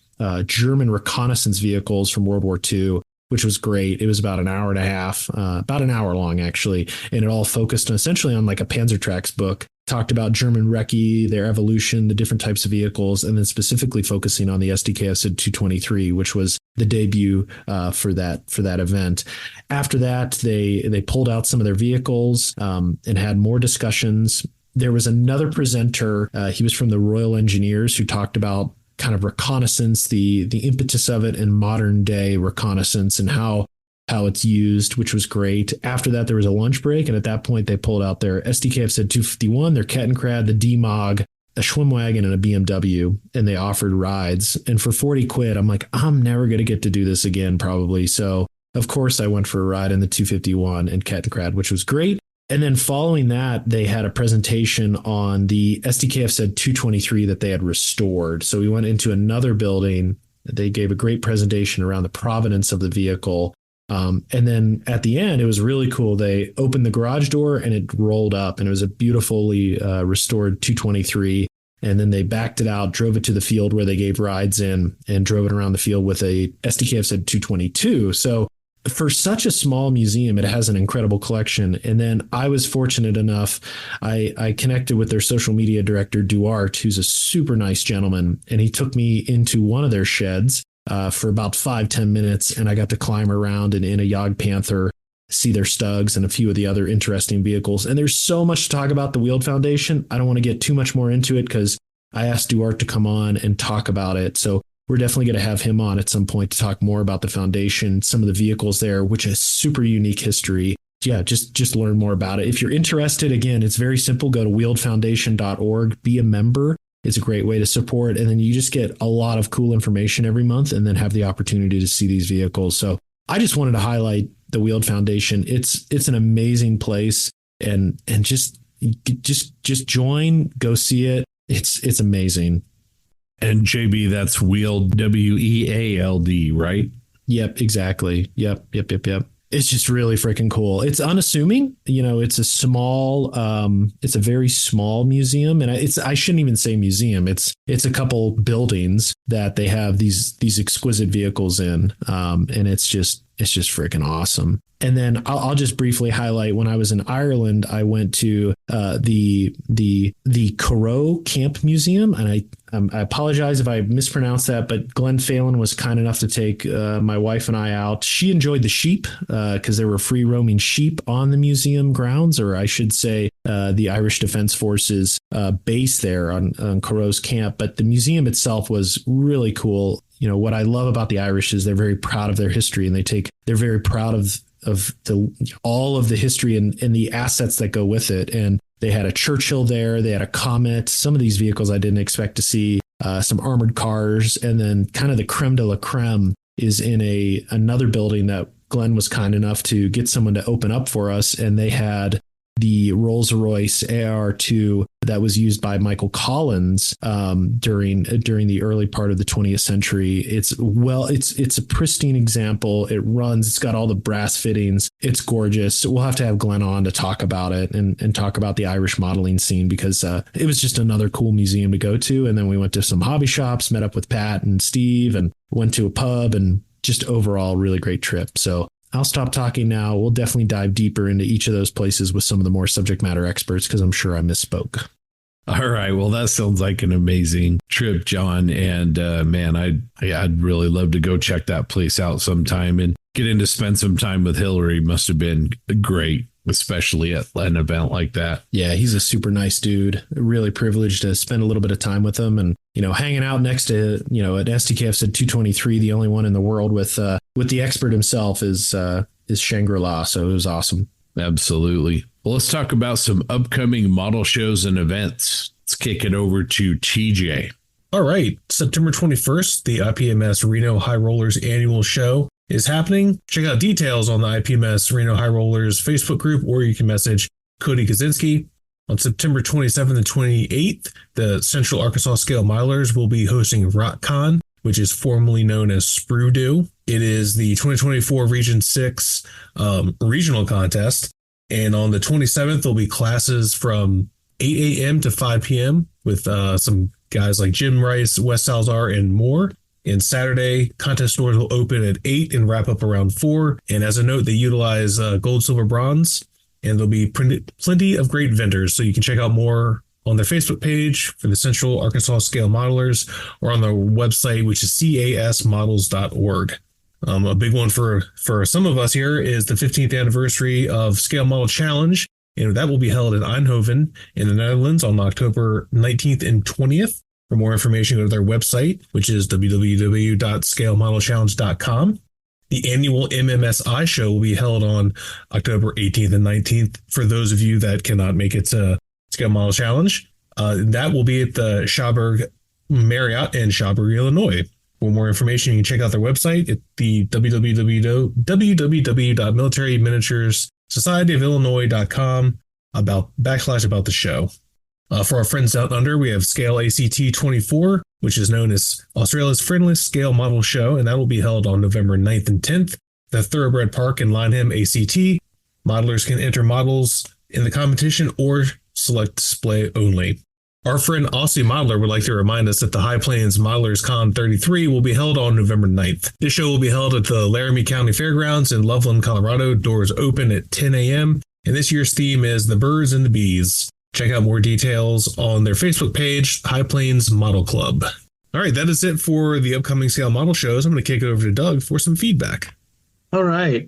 German reconnaissance vehicles from World War II, which was great. It was about an hour and a half, about an hour long, actually. And it all focused essentially on like a Panzertrax book, talked about German Recce, their evolution, the different types of vehicles, and then specifically focusing on the SDKF 223, which was the debut for that event. After that, they pulled out some of their vehicles and had more discussions. There was another presenter. He was from the Royal Engineers, who talked about kind of reconnaissance, the impetus of it in modern day reconnaissance and how it's used, which was great. After that, there was a lunch break. And at that point, they pulled out their SDKF 251, their Kettenkrad, the D-Mog, a Schwimmwagen, and a BMW, and they offered rides. And for 40 quid, I'm like, I'm never going to get to do this again, probably. So of course, I went for a ride in the 251 in Kettenkrad, which was great. And then following that, they had a presentation on the SDKF said 223 that they had restored. So we went into another building. They gave a great presentation around the provenance of the vehicle. And then at the end, it was really cool. They opened the garage door and it rolled up, and it was a beautifully restored 223. And then they backed it out, drove it to the field where they gave rides in, and drove it around the field with a SDKF said 222. So for such a small museum, it has an incredible collection. And then I was fortunate enough, I connected with their social media director, Duarte, who's a super nice gentleman. And he took me into one of their sheds for about 5-10 minutes. And I got to climb around and in a Jagd Panther, see their Stugs and a few of the other interesting vehicles. And there's so much to talk about the Wheeled Foundation. I don't want to get too much more into it because I asked Duarte to come on and talk about it. So we're definitely going to have him on at some point to talk more about the foundation, some of the vehicles there, which is super unique history. Yeah, just learn more about it. If you're interested, again, it's very simple. Go to wheeledfoundation.org, be a member. It's a great way to support. And then you just get a lot of cool information every month and then have the opportunity to see these vehicles. So I just wanted to highlight the Wheeled Foundation. It's an amazing place, and just join, go see it. It's amazing. And JB, that's Wheeled, WEALD, right? Yep, exactly. Yep. It's just really freaking cool. It's unassuming. It's a very small museum, and I shouldn't even say museum. It's a couple buildings that they have these exquisite vehicles in, and it's just freaking awesome. And then I'll just briefly highlight, when I was in Ireland, I went to the Carrow Camp Museum, and I apologize if I mispronounced that, but Glenn Phelan was kind enough to take my wife and I out. She enjoyed the sheep because there were free roaming sheep on the museum grounds, or I should say the Irish Defence Forces base there on Carrow's camp. But the museum itself was really cool. What I love about the Irish is they're very proud of their history, and they're very proud of all of the history and the assets that go with it. And they had a Churchill there. They had a Comet. Some of these vehicles I didn't expect to see, some armored cars. And then kind of the creme de la creme is in another building that Glenn was kind enough to get someone to open up for us. And they had the Rolls-Royce AR2 that was used by Michael Collins during the early part of the 20th century. It's a pristine example. It runs. It's got all the brass fittings. It's gorgeous. We'll have to have Glenn on to talk about it and talk about the Irish modeling scene, because it was just another cool museum to go to. And then we went to some hobby shops, met up with Pat and Steve, and went to a pub, and just overall really great trip. So I'll stop talking now. We'll definitely dive deeper into each of those places with some of the more subject matter experts, because I'm sure I misspoke. All right. Well, that sounds like an amazing trip, John. And man, I'd really love to go check that place out sometime, and getting to spend some time with Hillary must have been great, especially at an event like that. Yeah, he's a super nice dude. Really privileged to spend a little bit of time with him, and hanging out next to an SDKF said 223, the only one in the world with the expert himself is Shangri-La. So it was awesome. Absolutely. Well, let's talk about some upcoming model shows and events. Let's kick it over to TJ. All right. September 21st, the IPMS Reno High Rollers annual show is happening. Check out details on the IPMS Reno High Rollers Facebook group, or you can message Cody Kaczynski. On September 27th and 28th, the Central Arkansas Scale Milers will be hosting RockCon, which is formerly known as Sprue Do. It is the 2024 Region 6 regional contest. And on the 27th, there'll be classes from 8 a.m. to 5 p.m. with some guys like Jim Rice, Wes Salzar, and more. And Saturday, contest doors will open at 8 and wrap up around 4. And as a note, they utilize gold, silver, bronze. And there'll be plenty of great vendors. So you can check out more on their Facebook page for the Central Arkansas Scale Modelers, or on their website, which is casmodels.org. A big one for some of us here is the 15th anniversary of Scale Model Challenge, and that will be held in Eindhoven in the Netherlands on October 19th and 20th. For more information, go to their website, which is www.scalemodelchallenge.com. The annual MMSI show will be held on October 18th and 19th for those of you that cannot make it to Scale Model Challenge. That will be at the Schauberg Marriott in Schauberg, Illinois. For more information, you can check out their website at the www.militaryminituresSocietyofIllinois.com about the show. For our friends out under, we have Scale ACT 24, which is known as Australia's friendliest scale model show, and that will be held on November 9th and 10th at Thoroughbred Park in Lyneham, ACT. Modelers can enter models in the competition or select display only. Our friend Aussie Modeler would like to remind us that the High Plains Modelers Con 33 will be held on November 9th. This show will be held at the Laramie County Fairgrounds in Loveland, Colorado. Doors open at 10 a.m. And this year's theme is the birds and the bees. Check out more details on their Facebook page, High Plains Model Club. All right, that is it for the upcoming scale model shows. I'm going to kick it over to Doug for some feedback. All right.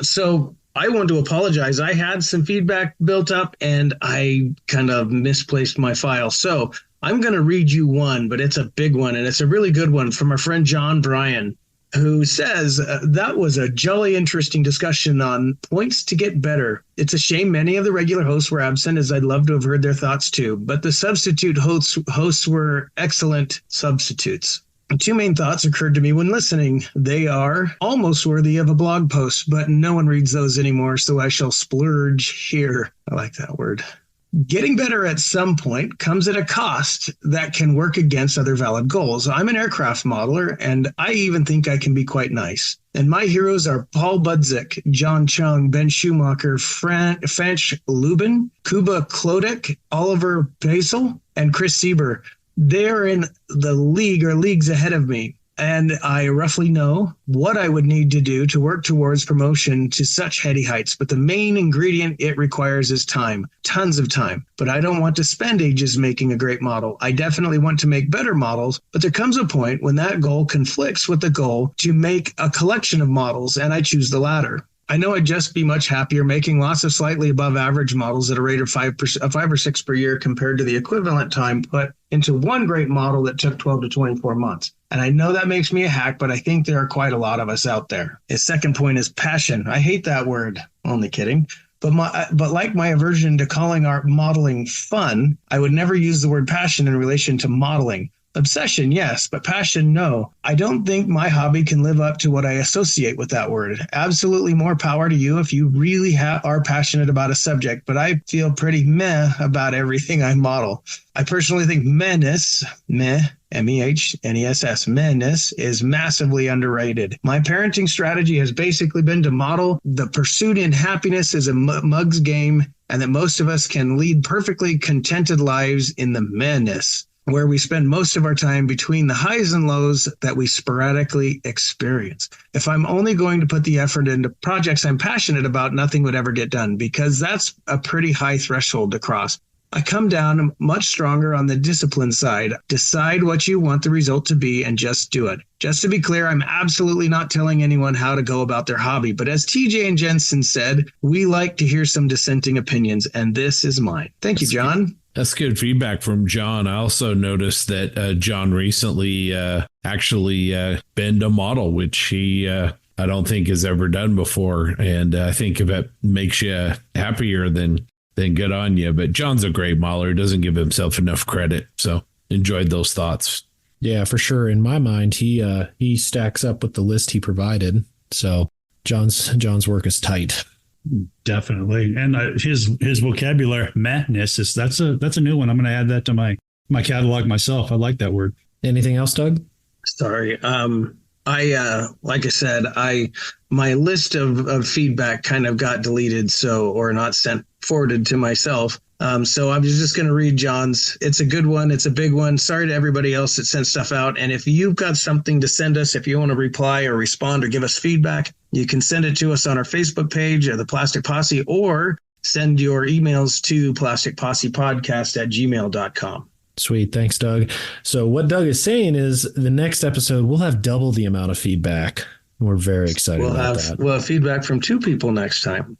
So I want to apologize. I had some feedback built up and I kind of misplaced my file. So I'm going to read you one, but it's a big one and it's a really good one from our friend John Bryan, who says that was a jolly interesting discussion on points to get better. It's a shame many of the regular hosts were absent, as I'd love to have heard their thoughts too, but the substitute hosts were excellent substitutes. Two main thoughts occurred to me when listening. They are almost worthy of a blog post, but no one reads those anymore, so I shall splurge here. I like that word. Getting better at some point comes at a cost that can work against other valid goals. I'm an aircraft modeler, and I even think I can be quite nice. And my heroes are Paul Budzik, John Chung, Ben Schumacher, Fanch Lubin, Kuba Klodek, Oliver Basil, and Chris Sieber. They're in the league or leagues ahead of me, and I roughly know what I would need to do to work towards promotion to such heady heights. But the main ingredient it requires is time, tons of time. But I don't want to spend ages making a great model. I definitely want to make better models, but there comes a point when that goal conflicts with the goal to make a collection of models, and I choose the latter. I know I'd just be much happier making lots of slightly above average models at a rate of 5 or 6 per year compared to the equivalent time put into one great model that took 12 to 24 months. And I know that makes me a hack, but I think there are quite a lot of us out there. His second point is passion. I hate that word. Only kidding. But like my aversion to calling art modeling fun, I would never use the word passion in relation to modeling. Obsession, yes, but passion, no. I don't think my hobby can live up to what I associate with that word. Absolutely more power to you if you really are passionate about a subject, but I feel pretty meh about everything I model. I personally think mehness, M-E-H-N-E-S-S, mehness is massively underrated. My parenting strategy has basically been to model the pursuit in happiness as a mug's game, and that most of us can lead perfectly contented lives in the mehness, where we spend most of our time between the highs and lows that we sporadically experience. If I'm only going to put the effort into projects I'm passionate about, nothing would ever get done, because that's a pretty high threshold to cross. I come down much stronger on the discipline side. Decide what you want the result to be and just do it. Just to be clear, I'm absolutely not telling anyone how to go about their hobby, but as TJ and Jensen said, we like to hear some dissenting opinions, and this is mine. Thank you, John. That's good feedback from John. I also noticed that John recently actually bent a model, which he I don't think has ever done before. And I think if it makes you happier, then good on you. But John's a great modeler. Doesn't give himself enough credit. So enjoyed those thoughts. Yeah, for sure. In my mind, he stacks up with the list he provided. So John's work is tight. Definitely. And his vocabulary, madness, that's a new one. I'm going to add that to my catalog myself. I like that word. Anything else, Doug? Sorry. Like I said, my list of feedback kind of got deleted, or not forwarded to myself. So I'm just going to read John's. It's a good one. It's a big one. Sorry to everybody else that sent stuff out. And if you've got something to send us, if you want to reply or respond or give us feedback, you can send it to us on our Facebook page, the Plastic Posse, or send your emails to plasticpossepodcast@gmail.com. Sweet. Thanks, Doug. So what Doug is saying is the next episode, we'll have double the amount of feedback. We're very excited about that. We'll have feedback from 2 people next time.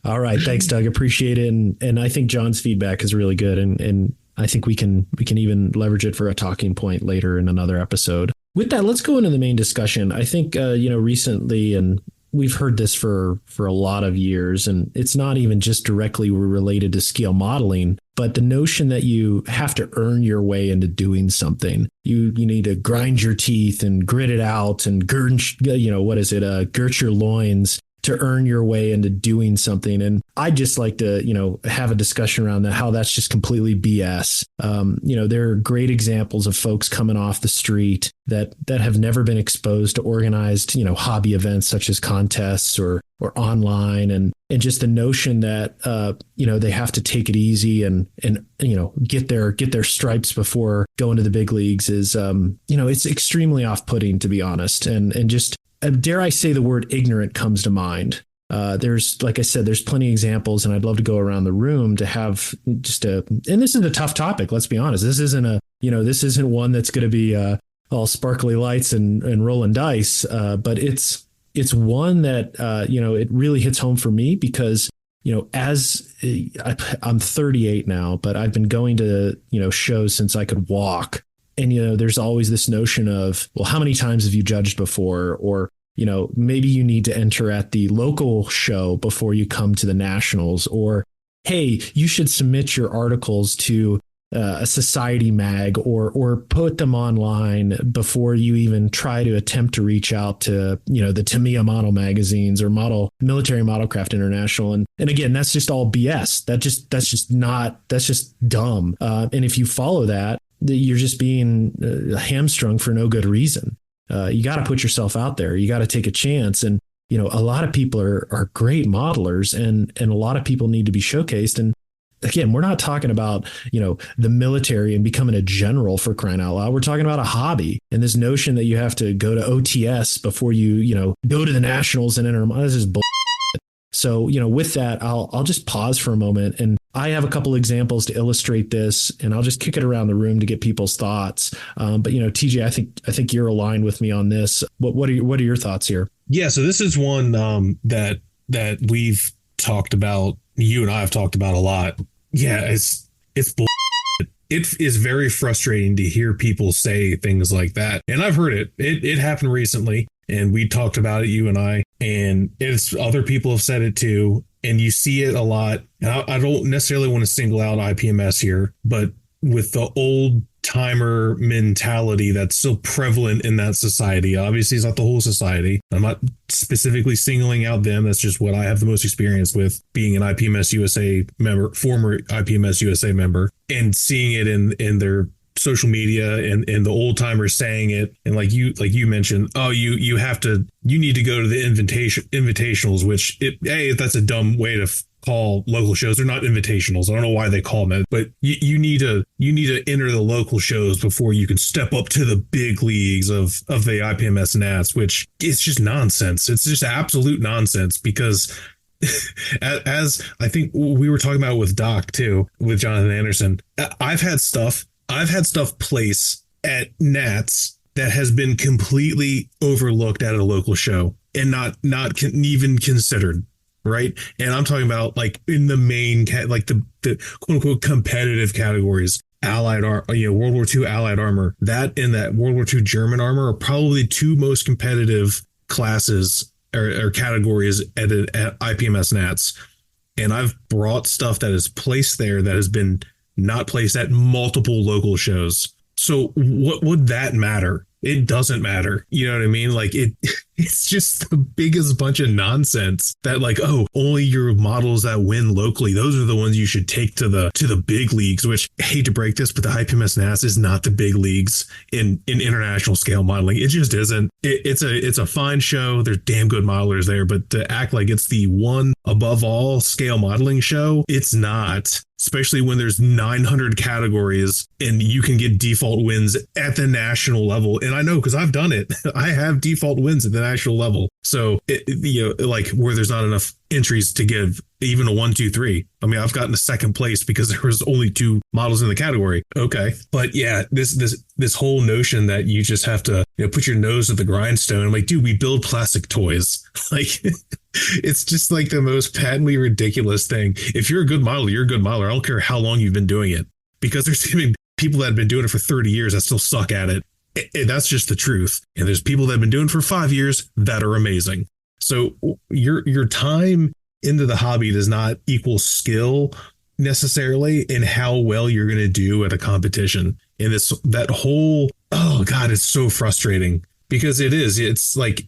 All right. Thanks, Doug. Appreciate it. And I think John's feedback is really good. And I think we can even leverage it for a talking point later in another episode. With that, let's go into the main discussion. I think, recently, and we've heard this for a lot of years, and it's not even just directly related to scale modeling, But the notion that you have to earn your way into doing something, you need to grind your teeth and grit it out and girt your loins to earn your way into doing something. And I just like to, have a discussion around that, how that's just completely BS. There are great examples of folks coming off the street that have never been exposed to organized, hobby events such as contests or online. And just the notion that, they have to take it easy and get their stripes before going to the big leagues is, it's extremely off-putting, to be honest. And just, dare I say, the word ignorant comes to mind. There's, like I said, there's plenty of examples, and I'd love to go around the room to have and this is a tough topic. Let's be honest. This isn't one that's going to be all sparkly lights and rolling dice. But it's one that, it really hits home for me because, as I'm 38 now, but I've been going to, shows since I could walk. And, there's always this notion of, well, how many times have you judged before? Or, maybe you need to enter at the local show before you come to the nationals. Or, hey, you should submit your articles to a society mag or put them online before you even try to attempt to reach out to, the Tamiya model magazines or Military Modelcraft International. And again, that's just all BS. That's just dumb. And if you follow that, you're just being hamstrung for no good reason. You got to put yourself out there. You got to take a chance. And, a lot of people are great modelers and a lot of people need to be showcased. And again, we're not talking about, the military and becoming a general, for crying out loud. We're talking about a hobby, and this notion that you have to go to OTS before you, go to the nationals and enter. This is bull. So, with that, I'll just pause for a moment, and I have a couple examples to illustrate this, and I'll just kick it around the room to get people's thoughts. But TJ, I think you're aligned with me on this. What are your thoughts here? Yeah, so this is one that we've talked about. You and I have talked about a lot. Yeah, it's bull. It is very frustrating to hear people say things like that, and I've heard it. It happened recently. And we talked about it, you and I, and it's other people have said it too. And you see it a lot. And I don't necessarily want to single out IPMS here, but with the old timer mentality that's so prevalent in that society, obviously it's not the whole society. I'm not specifically singling out them. That's just what I have the most experience with, being an IPMS USA member, former IPMS USA member, and seeing it in their social media and the old timers saying it. And like you mentioned, you need to go to the invitationals, which that's a dumb way to call local shows. They're not invitationals. I don't know why they call them it, but you need to enter the local shows before you can step up to the big leagues of the IPMS Nats, which is just nonsense. It's just absolute nonsense because as I think we were talking about with Doc too, with Jonathan Anderson, I've had stuff place at Nats that has been completely overlooked at a local show and not even considered. Right. And I'm talking about like in the main like the quote unquote competitive categories, World War II Allied armor, that and that World War II German armor are probably the two most competitive classes or categories at IPMS Nats. And I've brought stuff that is placed there that has been not placed at multiple local shows. So what would that matter? It doesn't matter. You know what I mean? Like it's just the biggest bunch of nonsense that like, only your models that win locally, those are the ones you should take to the big leagues, which I hate to break this, but the IPMS NAS is not the big leagues in international scale modeling. It just isn't. It's a fine show. There's damn good modelers there, but to act like it's the one above all scale modeling show, it's not. Especially when there's 900 categories and you can get default wins at the national level. And I know because I've done it. I have default wins at the national level. So, like where there's not enough entries to give even a 1, 2, 3. I mean, I've gotten a second place because there was only 2 models in the category. Okay. But yeah, this whole notion that you just have to put your nose at the grindstone. I'm like, dude, we build plastic toys. Like it's just like the most patently ridiculous thing. If you're a good modeler, you're a good modeler. I don't care how long you've been doing it, because there's even people that have been doing it for 30 years that still suck at it. And that's just the truth. And there's people that have been doing it for 5 years that are amazing. So your time into the hobby does not equal skill necessarily in how well you're going to do at a competition. And that whole, oh God, it's so frustrating because it's like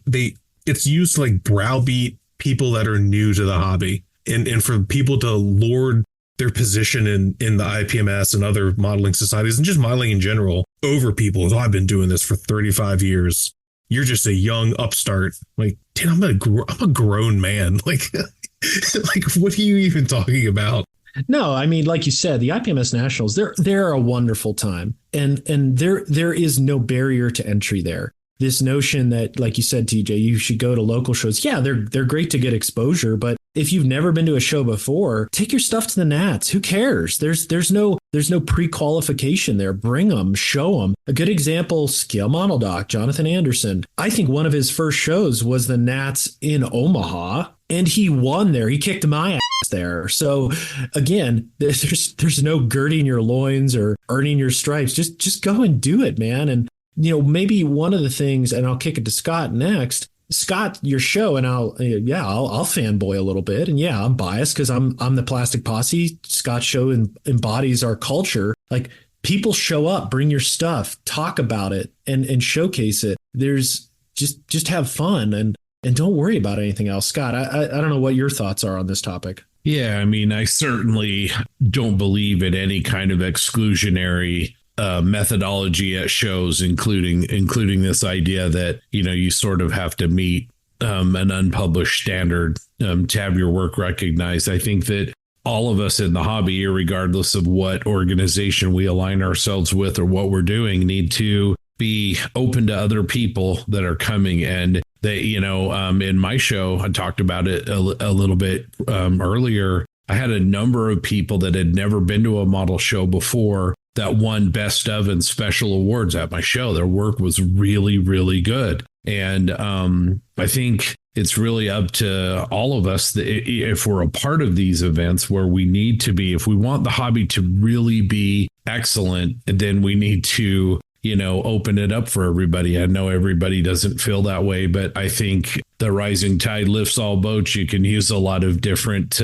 it's used to like browbeat people that are new to the hobby and for people to lord their position in the IPMS and other modeling societies and just modeling in general over people. Oh, I've been doing this for 35 years. You're just a young upstart. Like, dude, I'm a grown man. Like, like, what are you even talking about? No, I mean, like you said, the IPMS Nationals, they're a wonderful time. And there is no barrier to entry there. This notion that, like you said, TJ, you should go to local shows. Yeah, they're great to get exposure, but if you've never been to a show before, take your stuff to the Nats. Who cares? There's no pre-qualification there. Bring them, show them. A good example, scale model doc, Jonathan Anderson. I think one of his first shows was the Nats in Omaha, and he won there. He kicked my ass there. So again, there's no girding your loins or earning your stripes. Just go and do it, man. And maybe one of the things, and I'll kick it to Scott next. Scott, your show, and I'll fanboy a little bit, and yeah, I'm biased because I'm the Plastic Posse. Scott's show embodies our culture. Like, people show up, bring your stuff, talk about it, and showcase it. There's just have fun and don't worry about anything else. Scott, I don't know what your thoughts are on this topic. Yeah, I mean, I certainly don't believe in any kind of exclusionary methodology at shows, including this idea that, you sort of have to meet an unpublished standard to have your work recognized. I think that all of us in the hobby, regardless of what organization we align ourselves with or what we're doing, need to be open to other people that are coming. And that, in my show, I talked about it a little bit earlier. I had a number of people that had never been to a model show before that won best of and special awards at my show. Their work was really, really good. And I think it's really up to all of us that if we're a part of these events where we need to be, if we want the hobby to really be excellent, then we need to, open it up for everybody. I know everybody doesn't feel that way, but I think the rising tide lifts all boats. You can use a lot of different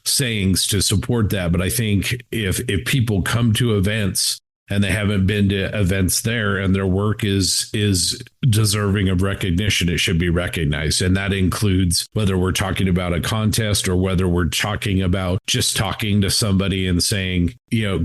sayings to support that. But I think if people come to events and they haven't been to events there and their work is deserving of recognition, it should be recognized. And that includes whether we're talking about a contest or whether we're talking about just talking to somebody and saying,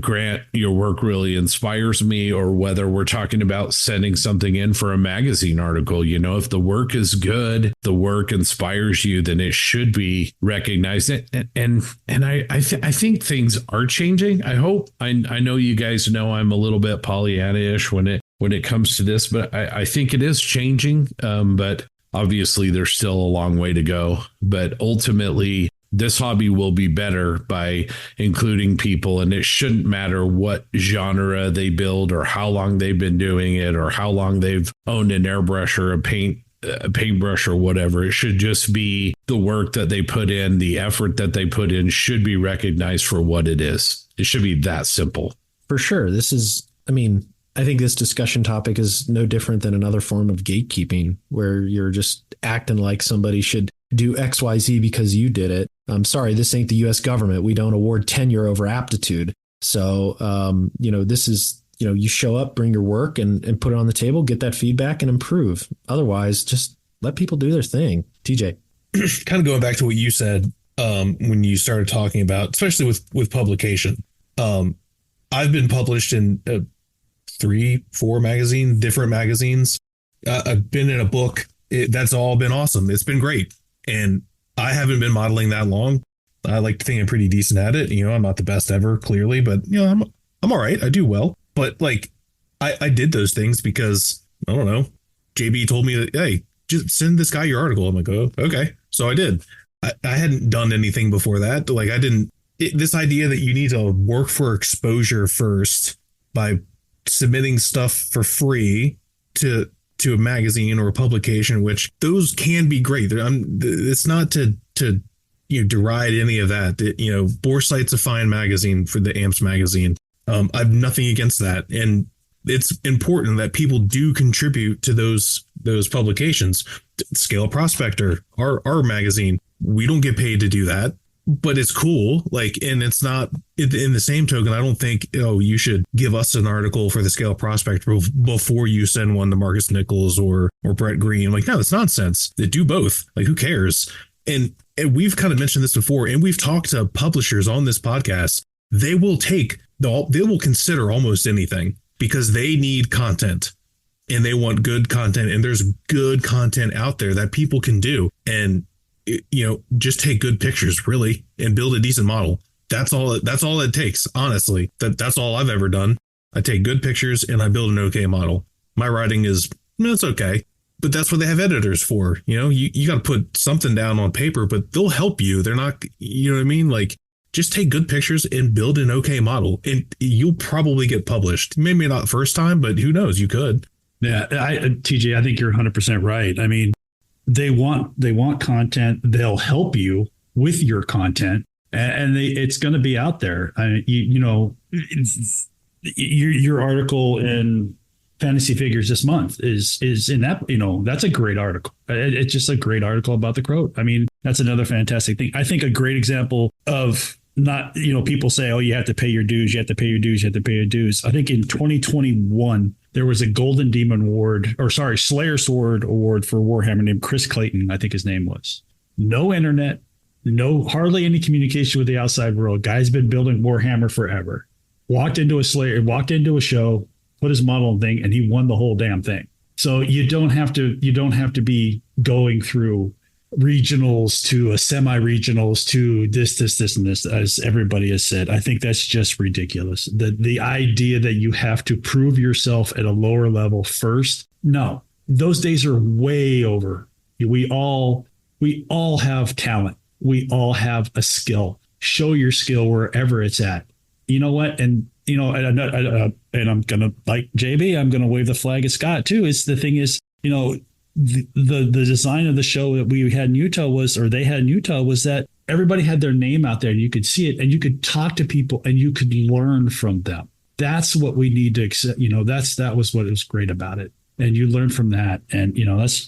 Grant, your work really inspires me, or whether we're talking about sending something in for a magazine article. If the work is good, the work inspires you, then it should be recognized. And I think things are changing. I hope. I know you guys know I'm a little bit Pollyanna-ish when it comes to this, but I think it is changing. But obviously there's still a long way to go. But ultimately, this hobby will be better by including people, and it shouldn't matter what genre they build or how long they've been doing it or how long they've owned an airbrush or a paintbrush or whatever. It should just be the work that they put in, the effort that they put in should be recognized for what it is. It should be that simple. For sure. I think this discussion topic is no different than another form of gatekeeping where you're just acting like somebody should do XYZ because you did it. I'm sorry, this ain't the U.S. government. We don't award tenure over aptitude. So, this is, you show up, bring your work and put it on the table, get that feedback and improve. Otherwise, just let people do their thing. TJ. Kind of going back to what you said when you started talking about, especially with publication. I've been published in 3-4 different magazines. I've been in a book. That's all been awesome. It's been great. And I haven't been modeling that long. I like to think I'm pretty decent at it. I'm not the best ever, clearly, but I'm all right. I do well. But I did those things because, I don't know, JB told me that, hey, just send this guy your article. I'm like, oh, okay. So I did. I hadn't done anything before that. This idea that you need to work for exposure first by submitting stuff for free to a magazine or a publication, which those can be great. It's not to deride any of that. Boresight's a fine magazine for the AMPS magazine. I have nothing against that. And it's important that people do contribute to those publications. Scale Prospector, our magazine, we don't get paid to do that. but it's cool. Like, and it's not in the same token. I don't think, oh, you should give us an article for the Scale Prospect before you send one to Marcus Nichols or Brett Green. Like, no, that's nonsense. They do both. Like, who cares? And we've kind of mentioned this before, and we've talked to publishers on this podcast. They will consider almost anything because they need content and they want good content. And there's good content out there that people can do. And, just take good pictures, really, and build a decent model. That's all it takes. Honestly, that's all I've ever done. I take good pictures and I build an okay model. My writing is, it's okay. But that's what they have editors for. You got to put something down on paper, but they'll help you. They're not, you know what I mean? Like, just take good pictures and build an okay model, and you'll probably get published. Maybe not first time, but who knows? You could. Yeah, TJ, I think you're 100% right. I mean, they want content. They'll help you with your content, and it's going to be out there. Your article in Fantasy Figures this month is in that, that's a great article. It's just a great article about the Croat. I mean, that's another fantastic thing. I think a great example of not, people say, oh, you have to pay your dues. You have to pay your dues. You have to pay your dues. I think in 2021, there was a Golden Demon Award, Slayer Sword Award for Warhammer named Chris Clayton, I think his name was. No internet, hardly any communication with the outside world. Guy's been building Warhammer forever. Walked into a show, put his model on thing, and he won the whole damn thing. So you don't have to be going through regionals to a semi-regionals to this and this, as everybody has said. I think that's just ridiculous. The idea that you have to prove yourself at a lower level first. No, those days are way over. We all have talent. We all have a skill. Show your skill wherever it's at. You know what? And and I'm gonna, like JB, I'm gonna wave the flag at Scott too. The thing is, the design of the show that we had in Utah was that everybody had their name out there and you could see it and you could talk to people and you could learn from them. That's what we need to accept. That was what was great about it. And you learn from that. And,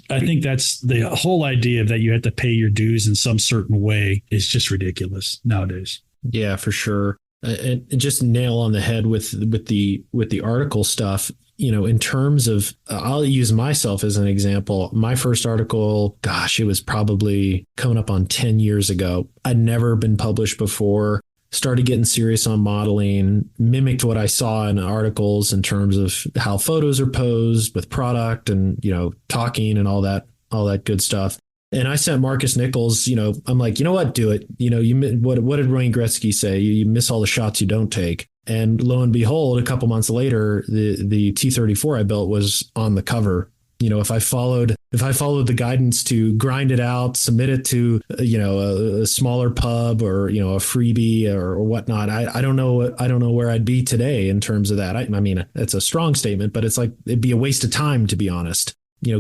I think that's the whole idea that you have to pay your dues in some certain way is just ridiculous nowadays. Yeah, for sure. And just nail on the head with the article stuff. In terms of, I'll use myself as an example. My first article, it was probably coming up on 10 years ago. I'd never been published before, started getting serious on modeling, mimicked what I saw in articles in terms of how photos are posed with product and, talking and all that good stuff. And I sent Marcus Nichols, I'm like, what, do it. What did Wayne Gretzky say? You miss all the shots you don't take. And lo and behold, a couple months later, the T-34 I built was on the cover. If I followed the guidance to grind it out, submit it to, a smaller pub or, a freebie or whatnot, I don't know where I'd be today in terms of that. I mean, it's a strong statement, but it's like, it'd be a waste of time, to be honest.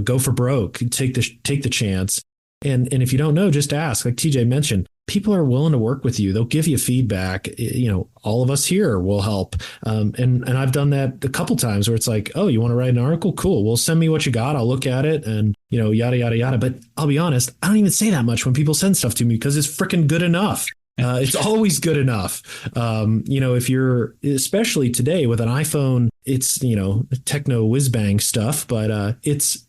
Go for broke, take the chance. And if you don't know, just ask. Like TJ mentioned, people are willing to work with you. They'll give you feedback. All of us here will help. And I've done that a couple times where it's like, oh, you want to write an article? Cool. Well, send me what you got. I'll look at it and, yada, yada, yada. But I'll be honest, I don't even say that much when people send stuff to me because it's freaking good enough. It's always good enough. If you're, especially today with an iPhone, it's, techno whiz bang stuff, but it's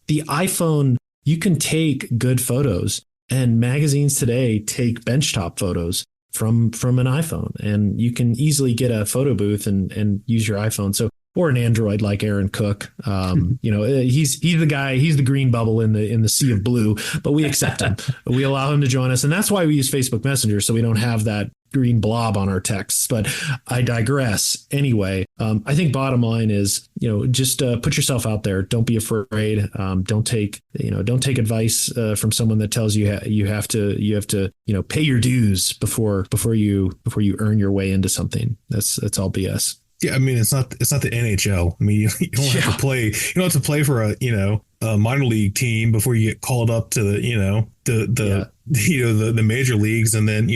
the iPhone. You can take good photos, and magazines today take benchtop photos from an iPhone, and you can easily get a photo booth and use your iPhone. So, or an Android like Aaron Cook. He's the guy, he's the green bubble in the sea of blue, but we accept him. We allow him to join us. And that's why we use Facebook Messenger. So we don't have that green blob on our texts, but I digress. Anyway, I think bottom line is, just put yourself out there. Don't be afraid. Don't take advice from someone that tells you you have to pay your dues before you earn your way into something. That's all BS. Yeah, I mean, it's not the NHL. I mean, you don't have to play. You don't have to play for a minor league team before you get called up to the major leagues, and then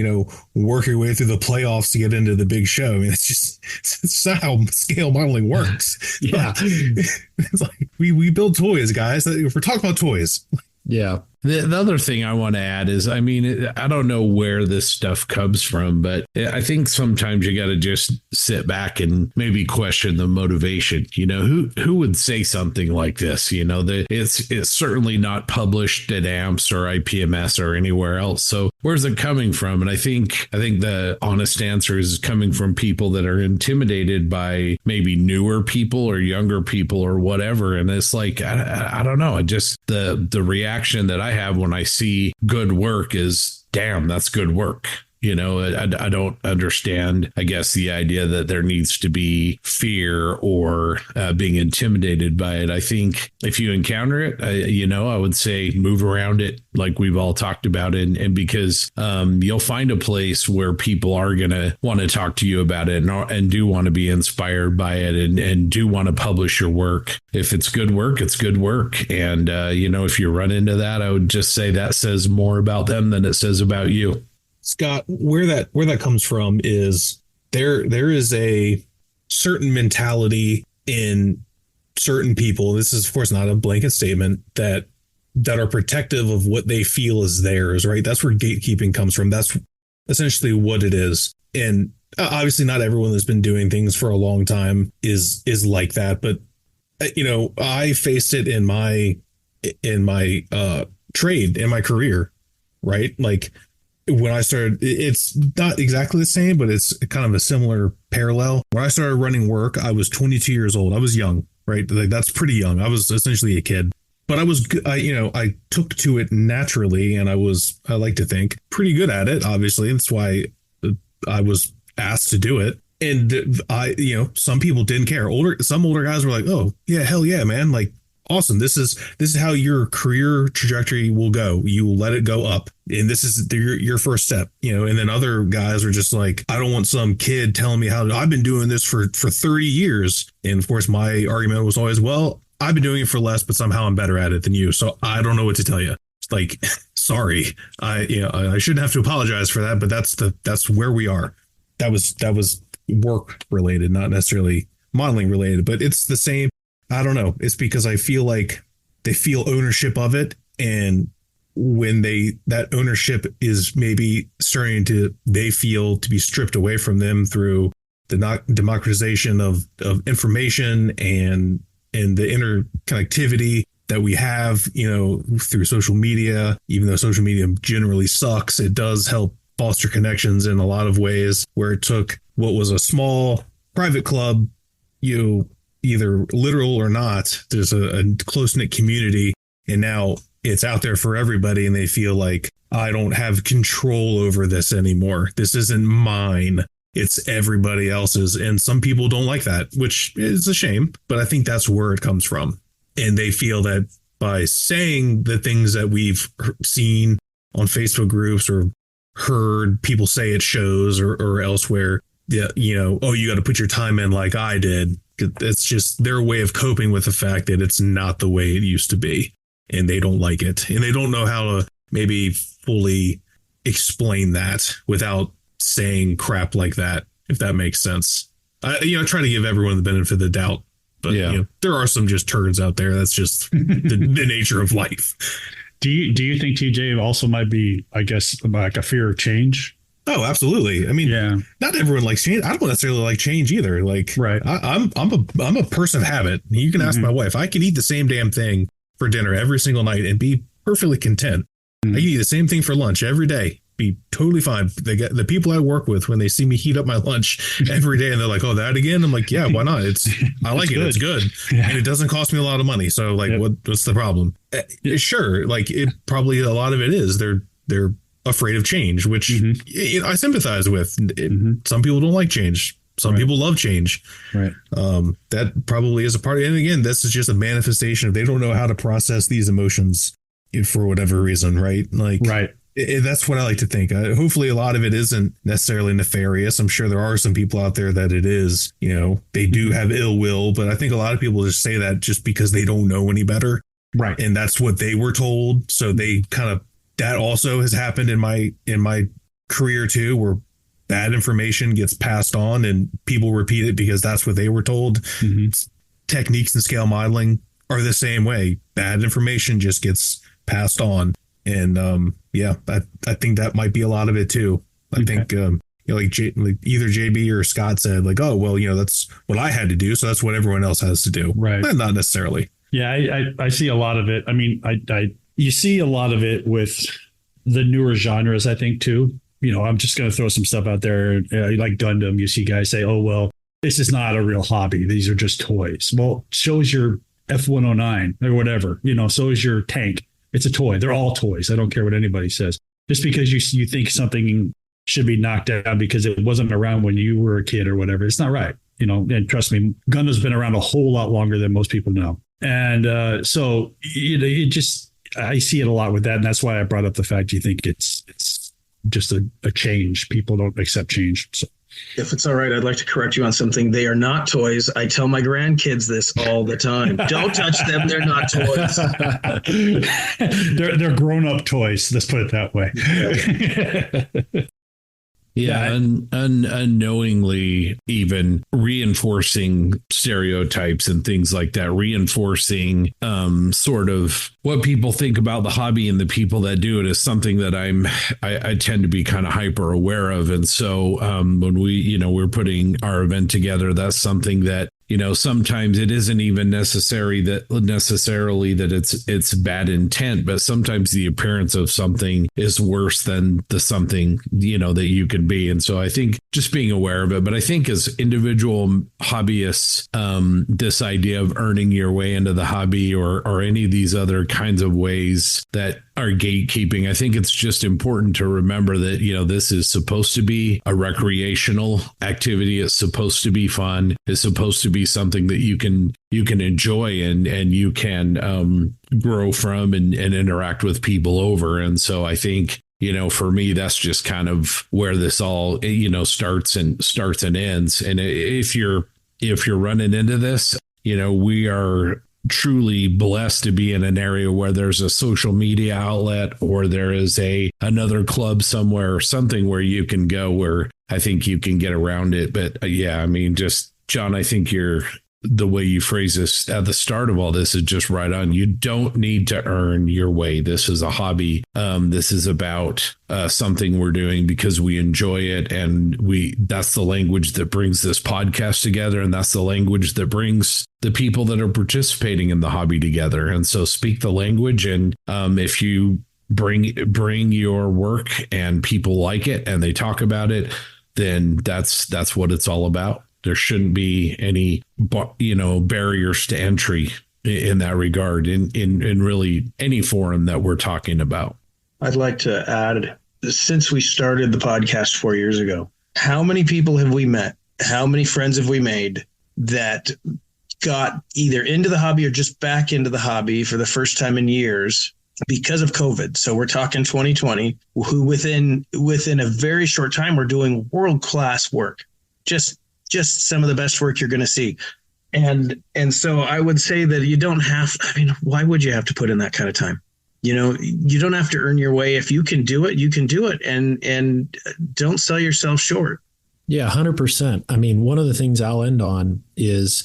work your way through the playoffs to get into the big show. I mean, it's not how scale modeling works. Yeah, it's like we build toys, guys. We're talking about toys. Yeah. The other thing I want to add is, I mean, I don't know where this stuff comes from, but I think sometimes you got to just sit back and maybe question the motivation. You know, who would say something like this? You know, it's certainly not published at AMPS or IPMS or anywhere else. So where's it coming from? And I think the honest answer is coming from people that are intimidated by maybe newer people or younger people or whatever. And it's like, I don't know. Just the reaction that I have when I see good work is, damn, that's good work. You know, I don't understand, I guess, the idea that there needs to be fear or being intimidated by it. I think if you encounter it, I would say move around it like we've all talked about it. And because you'll find a place where people are going to want to talk to you about it and do want to be inspired by it and do want to publish your work. If it's good work, it's good work. And, if you run into that, I would just say that says more about them than it says about you. Scott, where that comes from is there is a certain mentality in certain people. This is, of course, not a blanket statement that are protective of what they feel is theirs, right? That's where gatekeeping comes from. That's essentially what it is. And obviously not everyone that's been doing things for a long time is like that. But, I faced it in my trade, in my career, right? Like, when I started, it's not exactly the same, but it's kind of a similar parallel. When I started running work, I was 22 years old. I was young, right? Like, that's pretty young. I was essentially a kid, but I took to it naturally, and I like to think, pretty good at it. Obviously, that's why I was asked to do it. And some people didn't care. Some older guys were like, "Oh yeah, hell yeah, man! Like, awesome. This is how your career trajectory will go. You will let it go up. And this is your first step, and then other guys are just like, I don't want some kid telling me I've been doing this for 30 years. And of course, my argument was always, well, I've been doing it for less, but somehow I'm better at it than you. So I don't know what to tell you. It's like, sorry, I shouldn't have to apologize for that, but that's where we are. That was work related, not necessarily modeling related, but it's the same. I don't know. It's because I feel like they feel ownership of it. And when that ownership is maybe they feel to be stripped away from them through the democratization of information and the interconnectivity that we have, through social media. Even though social media generally sucks, it does help foster connections in a lot of ways, where it took what was a small private club, either literal or not, there's a close-knit community, and now it's out there for everybody, and they feel like, I don't have control over this anymore. This isn't mine. It's everybody else's. And some people don't like that, which is a shame, but I think that's where it comes from. And they feel that by saying the things that we've seen on Facebook groups or heard people say at shows or elsewhere, you got to put your time in like I did. It's just their way of coping with the fact that it's not the way it used to be, and they don't like it, and they don't know how to maybe fully explain that without saying crap like that, if that makes sense. I try to give everyone the benefit of the doubt, but there are some just turds out there. That's just the nature of life. Do you think TJ also might be, I guess, like a fear of change? Oh, absolutely. I mean, not everyone likes change. I don't necessarily like change either. Like, right. I'm a person of habit. You can ask my wife. I can eat the same damn thing for dinner every single night and be perfectly content. I can eat the same thing for lunch every day. Be totally fine. The people I work with, when they see me heat up my lunch every day and they're like, "Oh, that again?" I'm like, "Yeah, why not? I like it. It's good, and it doesn't cost me a lot of money. So, like, what's the problem?" Sure, like it probably a lot of it is they're afraid of change, which I sympathize with. Some people don't like change. Some people love change. Right. That probably is a part of it. And again, this is just a manifestation of they don't know how to process these emotions for whatever reason. Right. Like, right. That's what I like to think. Hopefully a lot of it isn't necessarily nefarious. I'm sure there are some people out there that it is, they do have ill will, but I think a lot of people just say that just because they don't know any better. Right. And that's what they were told. So they kind of, that also has happened in my career too, where bad information gets passed on and people repeat it because that's what they were told. Techniques in scale modeling are the same way. Bad information just gets passed on. And I think that might be a lot of it too. I think like either JB or Scott said, like, oh well, that's what I had to do, so that's what everyone else has to do. Right? Not necessarily. Yeah, I see a lot of it. I mean, you see a lot of it with the newer genres, I think too. I'm just going to throw some stuff out there. Like Gundam, you see guys say, oh, well, this is not a real hobby. These are just toys. Well, so is your F-109 or whatever, so is your tank. It's a toy. They're all toys. I don't care what anybody says. Just because you think something should be knocked down because it wasn't around when you were a kid or whatever, it's not right. And trust me, Gundam's been around a whole lot longer than most people know. And so it just, I see it a lot with that. And that's why I brought up the fact you think it's just a change. People don't accept change. So. If it's all right, I'd like to correct you on something. They are not toys. I tell my grandkids this all the time. Don't touch them. They're not toys. They're grown-up toys. Let's put it that way. Yeah, and unknowingly even reinforcing stereotypes and things like that, reinforcing sort of what people think about the hobby and the people that do it is something that I tend to be kind of hyper aware of. And so when we're putting our event together, that's something that sometimes it isn't even necessarily that it's bad intent, but sometimes the appearance of something is worse than the something, that you can be. And so I think just being aware of it, but I think as individual hobbyists, this idea of earning your way into the hobby or any of these other kinds of ways that are gatekeeping, I think it's just important to remember that, this is supposed to be a recreational activity. It's supposed to be fun. It's supposed to be something that you can enjoy and you can grow from and interact with people over. And so I think, for me, that's just kind of where this all, starts and ends. And if you're running into this, we are truly blessed to be in an area where there's a social media outlet or there is another club somewhere or something where you can go where I think you can get around it. But just John, I think the way you phrase this at the start of all this is just right on. You don't need to earn your way. This is a hobby. This is about something we're doing because we enjoy it. And that's the language that brings this podcast together. And that's the language that brings the people that are participating in the hobby together. And so speak the language. And if you bring your work and people like it and they talk about it, then that's what it's all about. There shouldn't be any, barriers to entry in that regard in really any forum that we're talking about. I'd like to add, since we started the podcast 4 years ago, how many people have we met? How many friends have we made that got either into the hobby or just back into the hobby for the first time in years because of COVID? So we're talking 2020, who within a very short time were doing world-class work. Just some of the best work you're going to see. And so I would say that you don't have, why would you have to put in that kind of time? You don't have to earn your way. If you can do it, you can do it, and don't sell yourself short. Yeah, 100%. One of the things I'll end on is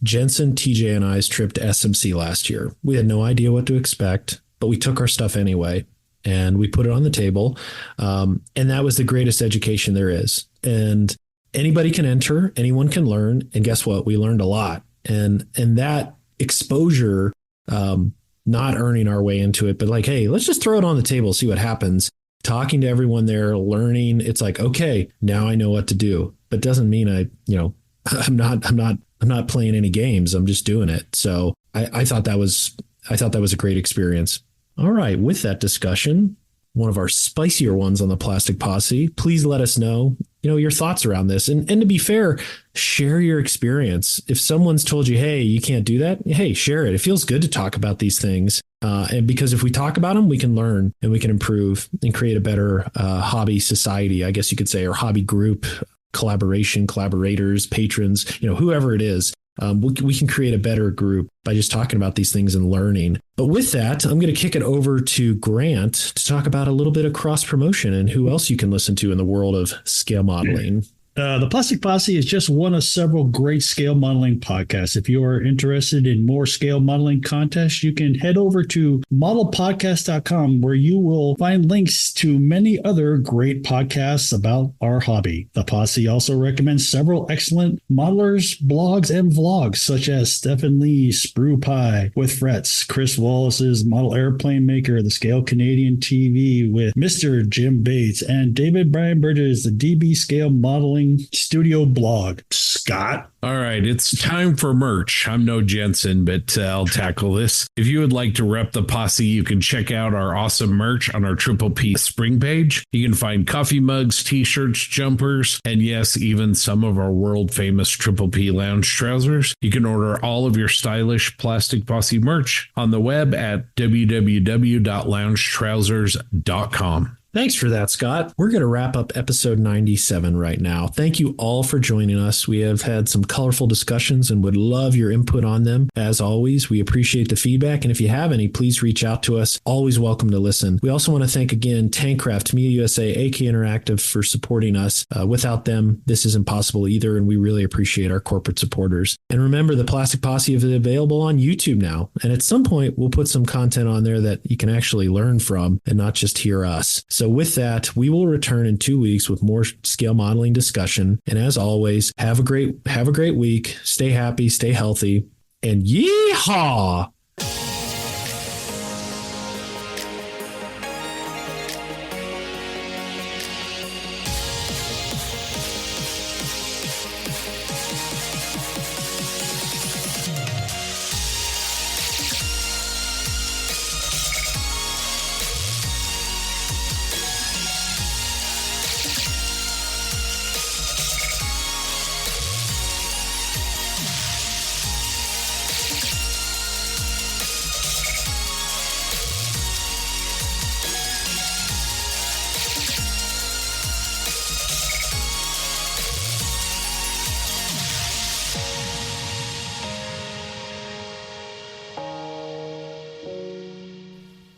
Jensen, TJ, and I's trip to SMC last year. We had no idea what to expect, but we took our stuff anyway, and we put it on the table. And that was the greatest education there is. And anybody can enter, anyone can learn. And guess what? We learned a lot. And that exposure, not earning our way into it, but like, hey, let's just throw it on the table, see what happens. Talking to everyone there, learning, it's like, okay, now I know what to do. But doesn't mean I'm not playing any games. I'm just doing it. So I thought that was a great experience. All right. With that discussion, one of our spicier ones on the Plastic Posse, please let us know, your thoughts around this. And to be fair, share your experience. If someone's told you, hey, you can't do that, hey, share it. It feels good to talk about these things. And because if we talk about them, we can learn and we can improve and create a better hobby society, I guess you could say, or hobby group, collaborators, patrons, whoever it is. We can create a better group by just talking about these things and learning. But with that, I'm going to kick it over to Grant to talk about a little bit of cross promotion and who else you can listen to in the world of scale modeling. The Plastic Posse is just one of several great scale modeling podcasts. If you are interested in more scale modeling contests, you can head over to modelpodcast.com, where you will find links to many other great podcasts about our hobby. The Posse also recommends several excellent modelers, blogs, and vlogs, such as Stephen Lee's Sprue Pie with Frets, Chris Wallace's Model Airplane Maker, the Scale Canadian TV with Mr. Jim Bates, and David Brian Burgess, the DB Scale Modeling Studio blog. Scott? All right, it's time for merch. I'm no Jensen, but I'll tackle this. If you would like to rep the Posse, you can check out our awesome merch on our Triple P spring page. You can find coffee mugs, t-shirts, jumpers, and yes, even some of our world famous Triple P lounge trousers. You can order all of your stylish Plastic Posse merch on the web at www.loungetrousers.com. Thanks for that, Scott. We're going to wrap up episode 97 right now. Thank you all for joining us. We have had some colorful discussions and would love your input on them. As always, we appreciate the feedback. And if you have any, please reach out to us. Always welcome to listen. We also want to thank again Tankcraft, Media USA, AK Interactive for supporting us. Without them, this is impossible either. And we really appreciate our corporate supporters. And remember, the Plastic Posse is available on YouTube now. And at some point, we'll put some content on there that you can actually learn from and not just hear us. So with that, we will return in 2 weeks with more scale modeling discussion. And as always, have a great week. Stay happy, stay healthy, and yeehaw!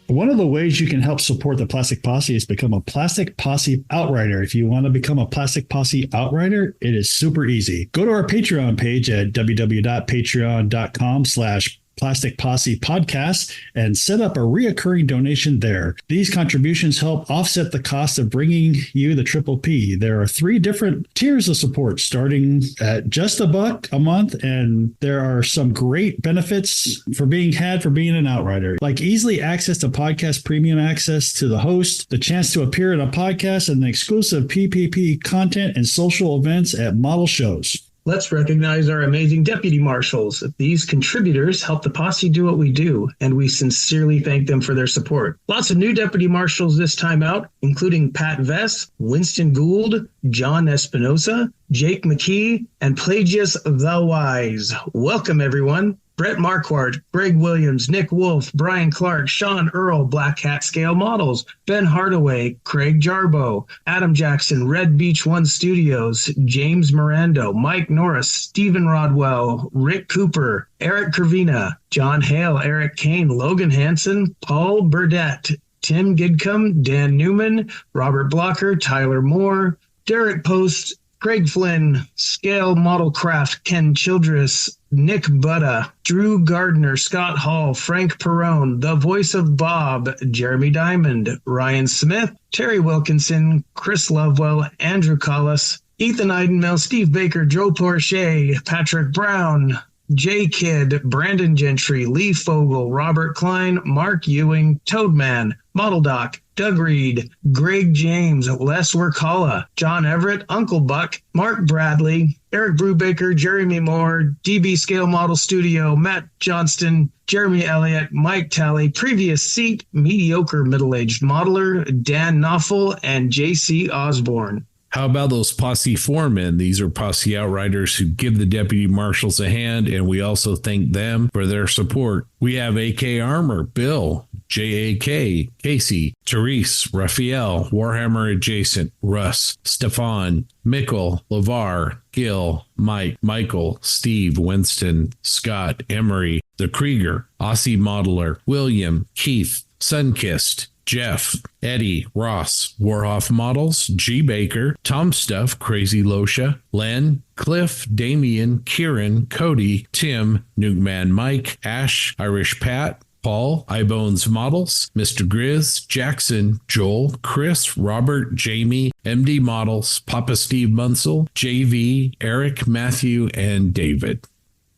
One of the ways you can help support the Plastic Posse is become a Plastic Posse Outrider. If you want to become a Plastic Posse Outrider, it is super easy. Go to our Patreon page at www.patreon.com/Plastic Posse Podcast and set up a reoccurring donation there. These contributions help offset the cost of bringing you the Triple P. There are 3 different tiers of support, starting at just $1 a month, and there are some great benefits for being an outrider, like easily access to podcast premium access to the host, the chance to appear in a podcast, and the exclusive PPP content and social events at model shows. Let's recognize our amazing deputy marshals. These contributors help the Posse do what we do, and we sincerely thank them for their support. Lots of new deputy marshals this time out, including Pat Vess, Winston Gould, John Espinosa, Jake McKee, and Pelagius the Wise. Welcome, everyone. Brett Marquardt, Greg Williams, Nick Wolf, Brian Clark, Sean Earl, Black Hat Scale Models, Ben Hardaway, Craig Jarbo, Adam Jackson, Red Beach One Studios, James Mirando, Mike Norris, Stephen Rodwell, Rick Cooper, Eric Kervina, John Hale, Eric Kane, Logan Hansen, Paul Burdett, Tim Gidcombe, Dan Newman, Robert Blocker, Tyler Moore, Derek Post, Craig Flynn, Scale Model Craft, Ken Childress, Nick Butta, Drew Gardner, Scott Hall, Frank Perrone, The Voice of Bob, Jeremy Diamond, Ryan Smith, Terry Wilkinson, Chris Lovewell, Andrew Collis, Ethan Eidenmill, Steve Baker, Joe Porche, Patrick Brown, Jay Kidd, Brandon Gentry, Lee Fogel, Robert Klein, Mark Ewing, Toadman, Model Doc, Doug Reed, Greg James, Les Workalla, John Everett, Uncle Buck, Mark Bradley, Eric Brubaker, Jeremy Moore, DB Scale Model Studio, Matt Johnston, Jeremy Elliott, Mike Talley, Previous Seat, Mediocre Middle-Aged Modeler, Dan Knopfel, and JC Osborne. How about those Posse foremen? These are Posse Outriders who give the deputy marshals a hand, and we also thank them for their support. We have AK Armor, Bill, JAK, Casey, Therese, Raphael, Warhammer Adjacent, Russ, Stefan, Mikkel, LeVar, Gil, Mike, Michael, Steve, Winston, Scott, Emery, The Krieger, Aussie Modeler, William, Keith, Sunkissed, Jeff, Eddie, Ross, Warhoff Models, G. Baker, Tom Stuff, Crazy Losha, Len, Cliff, Damian, Kieran, Cody, Tim, Nukeman Mike, Ash, Irish Pat, Paul, iBones Models, Mr. Grizz, Jackson, Joel, Chris, Robert, Jamie, MD Models, Papa Steve Munsell, JV, Eric, Matthew, and David.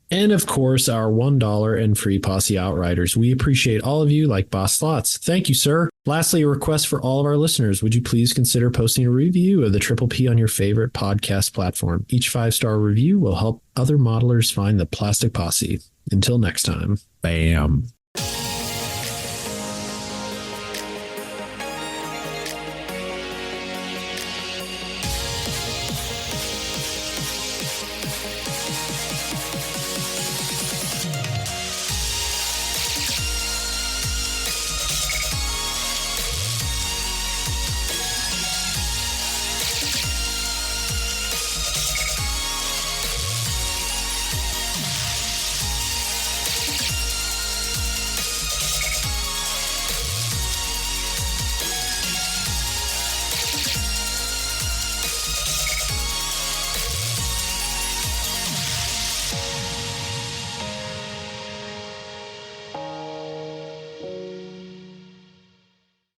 And of course, our $1 and free Posse Outriders. We appreciate all of you like Boss Slots. Thank you, sir. Lastly, a request for all of our listeners. Would you please consider posting a review of the Triple P on your favorite podcast platform? Each 5-star review will help other modelers find the Plastic Posse. Until next time. Bam.